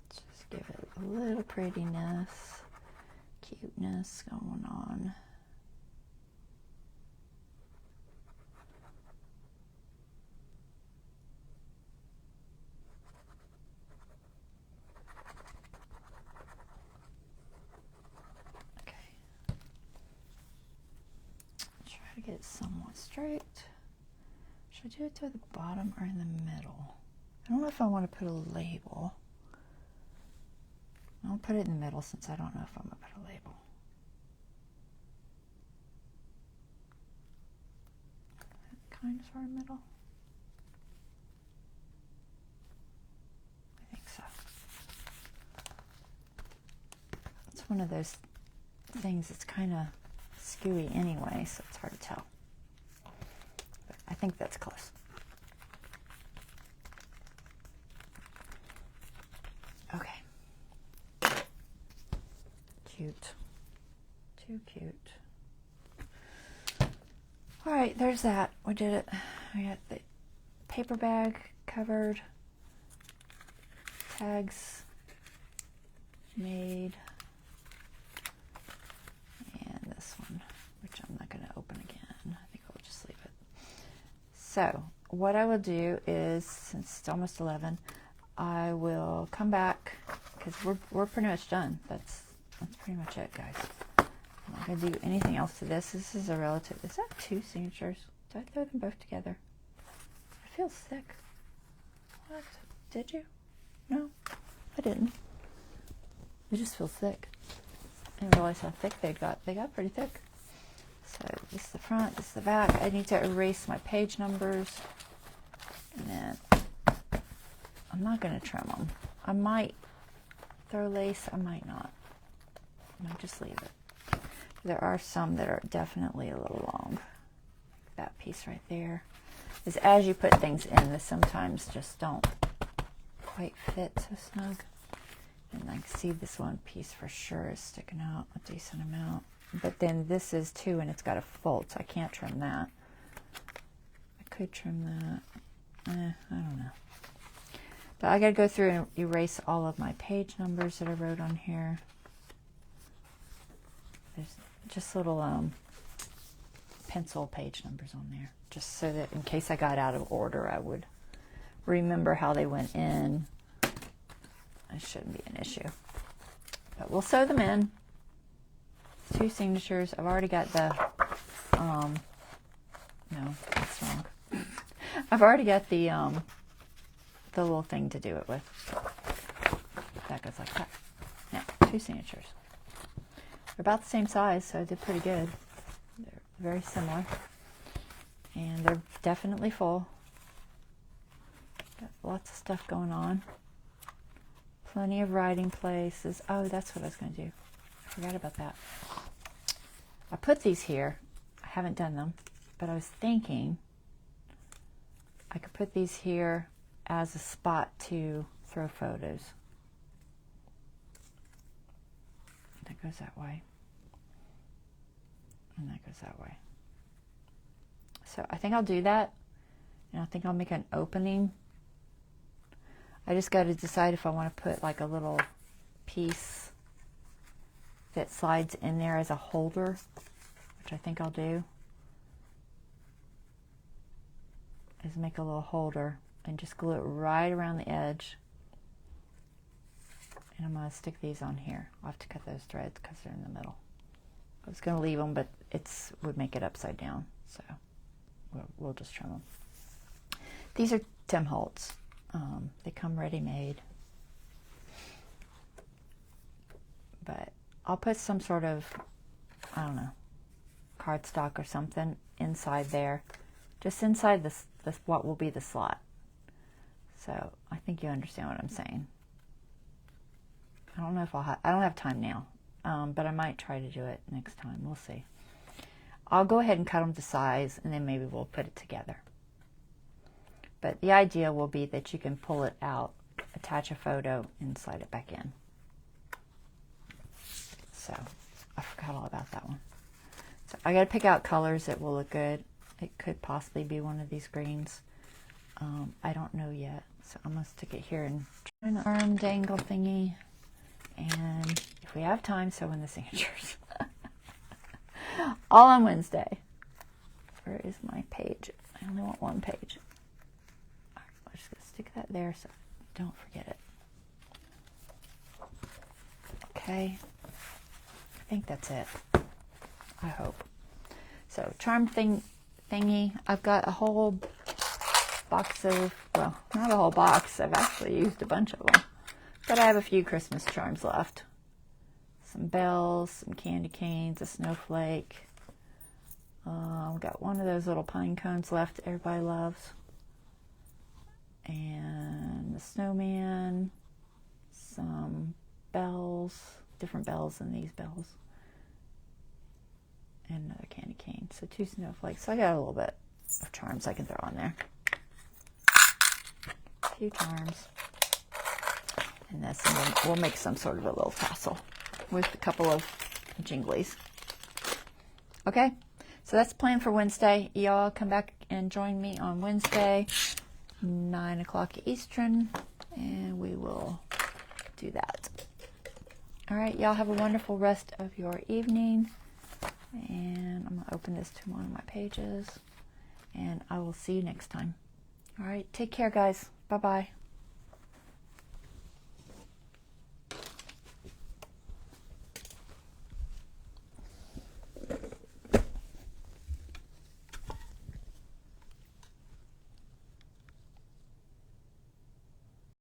Just give it a little prettiness, cuteness going on. To get it somewhat straight. Should I do it to the bottom or in the middle? I don't know if I want to put a label. I'll put it in the middle since I don't know if I'm going to put a label. Kind of sort of middle. I think so. It's one of those things that's kind of skewy anyway, so it's hard to tell. But I think that's close. Okay. Cute. Too cute. Alright, there's that. We did it. We got the paper bag covered. Tags made. Which I'm not going to open again. I think I'll just leave it. So what I will do is, since it's almost 11, I will come back because we're pretty much done. That's pretty much it, guys. I'm not going to do anything else to this. This is a relative. Is that 2 signatures? Did I throw them both together? I feel sick. What? Did you? No, I didn't. It just feels thick. I didn't realize how thick they got. They got pretty thick. So this is the front, this is the back. I need to erase my page numbers. And then I'm not going to trim them. I might throw lace, I might not. I might just leave it. There are some that are definitely a little long. That piece right there. Is as you put things in, they sometimes just don't quite fit so snug. And I can see this one piece for sure is sticking out a decent amount. But then this is too, and it's got a fold, so I can't trim that. I could trim that. I don't know. But I got to go through and erase all of my page numbers that I wrote on here. There's just little pencil page numbers on there, just so that in case I got out of order, I would remember how they went in. It shouldn't be an issue. But we'll sew them in. 2 signatures. I've already got the, no, that's wrong. I've already got the little thing to do it with. That goes like that. Now, 2 signatures. They're about the same size, so I did pretty good. They're very similar. And they're definitely full. Got lots of stuff going on. Plenty of writing places. Oh, that's what I was going to do. I forgot about that. I put these here. I haven't done them, but I was thinking I could put these here as a spot to throw photos. That goes that way. And that goes that way. So I think I'll do that. And I think I'll make an opening. I just got to decide if I want to put like a little piece that slides in there as a holder, which I think I'll do, is make a little holder and just glue it right around the edge. And I'm going to stick these on here. I'll have to cut those threads because they're in the middle. I was going to leave them, but it would make it upside down, so we'll just trim them. These are Tim Holtz. They come ready-made. But I'll put some sort of, I don't know, cardstock or something inside there. Just inside this what will be the slot. So I think you understand what I'm saying. I don't know if I don't have time now, but I might try to do it next time. We'll see. I'll go ahead and cut them to size, and then maybe we'll put it together. But the idea will be that you can pull it out, attach a photo, and slide it back in. So I forgot all about that one. So I got to pick out colors that will look good. It could possibly be one of these greens. I don't know yet. So I'm going to stick it here and try an arm dangle thingy. And if we have time, sew in the signatures. All on Wednesday. Where is my page? I only want 1 page. All right, I'm just going to stick that there so I don't forget it. Okay. I think that's it. I hope. So charm thingy. I've got a whole box of, well, not a whole box. I've actually used a bunch of them. But I have a few Christmas charms left. Some bells, some candy canes, a snowflake. I've got one of those little pine cones left that everybody loves. And the snowman. Some bells. Different bells than these bells. And another candy cane. So 2 snowflakes. So I got a little bit of charms I can throw on there. A few charms. And this, and then we'll make some sort of a little tassel with a couple of jinglies. Okay, so that's the plan for Wednesday. Y'all come back and join me on Wednesday, 9 o'clock Eastern, and we will do that. All right, y'all have a wonderful rest of your evening. And I'm going to open this to one of my pages, and I will see you next time. All right, take care, guys. Bye-bye.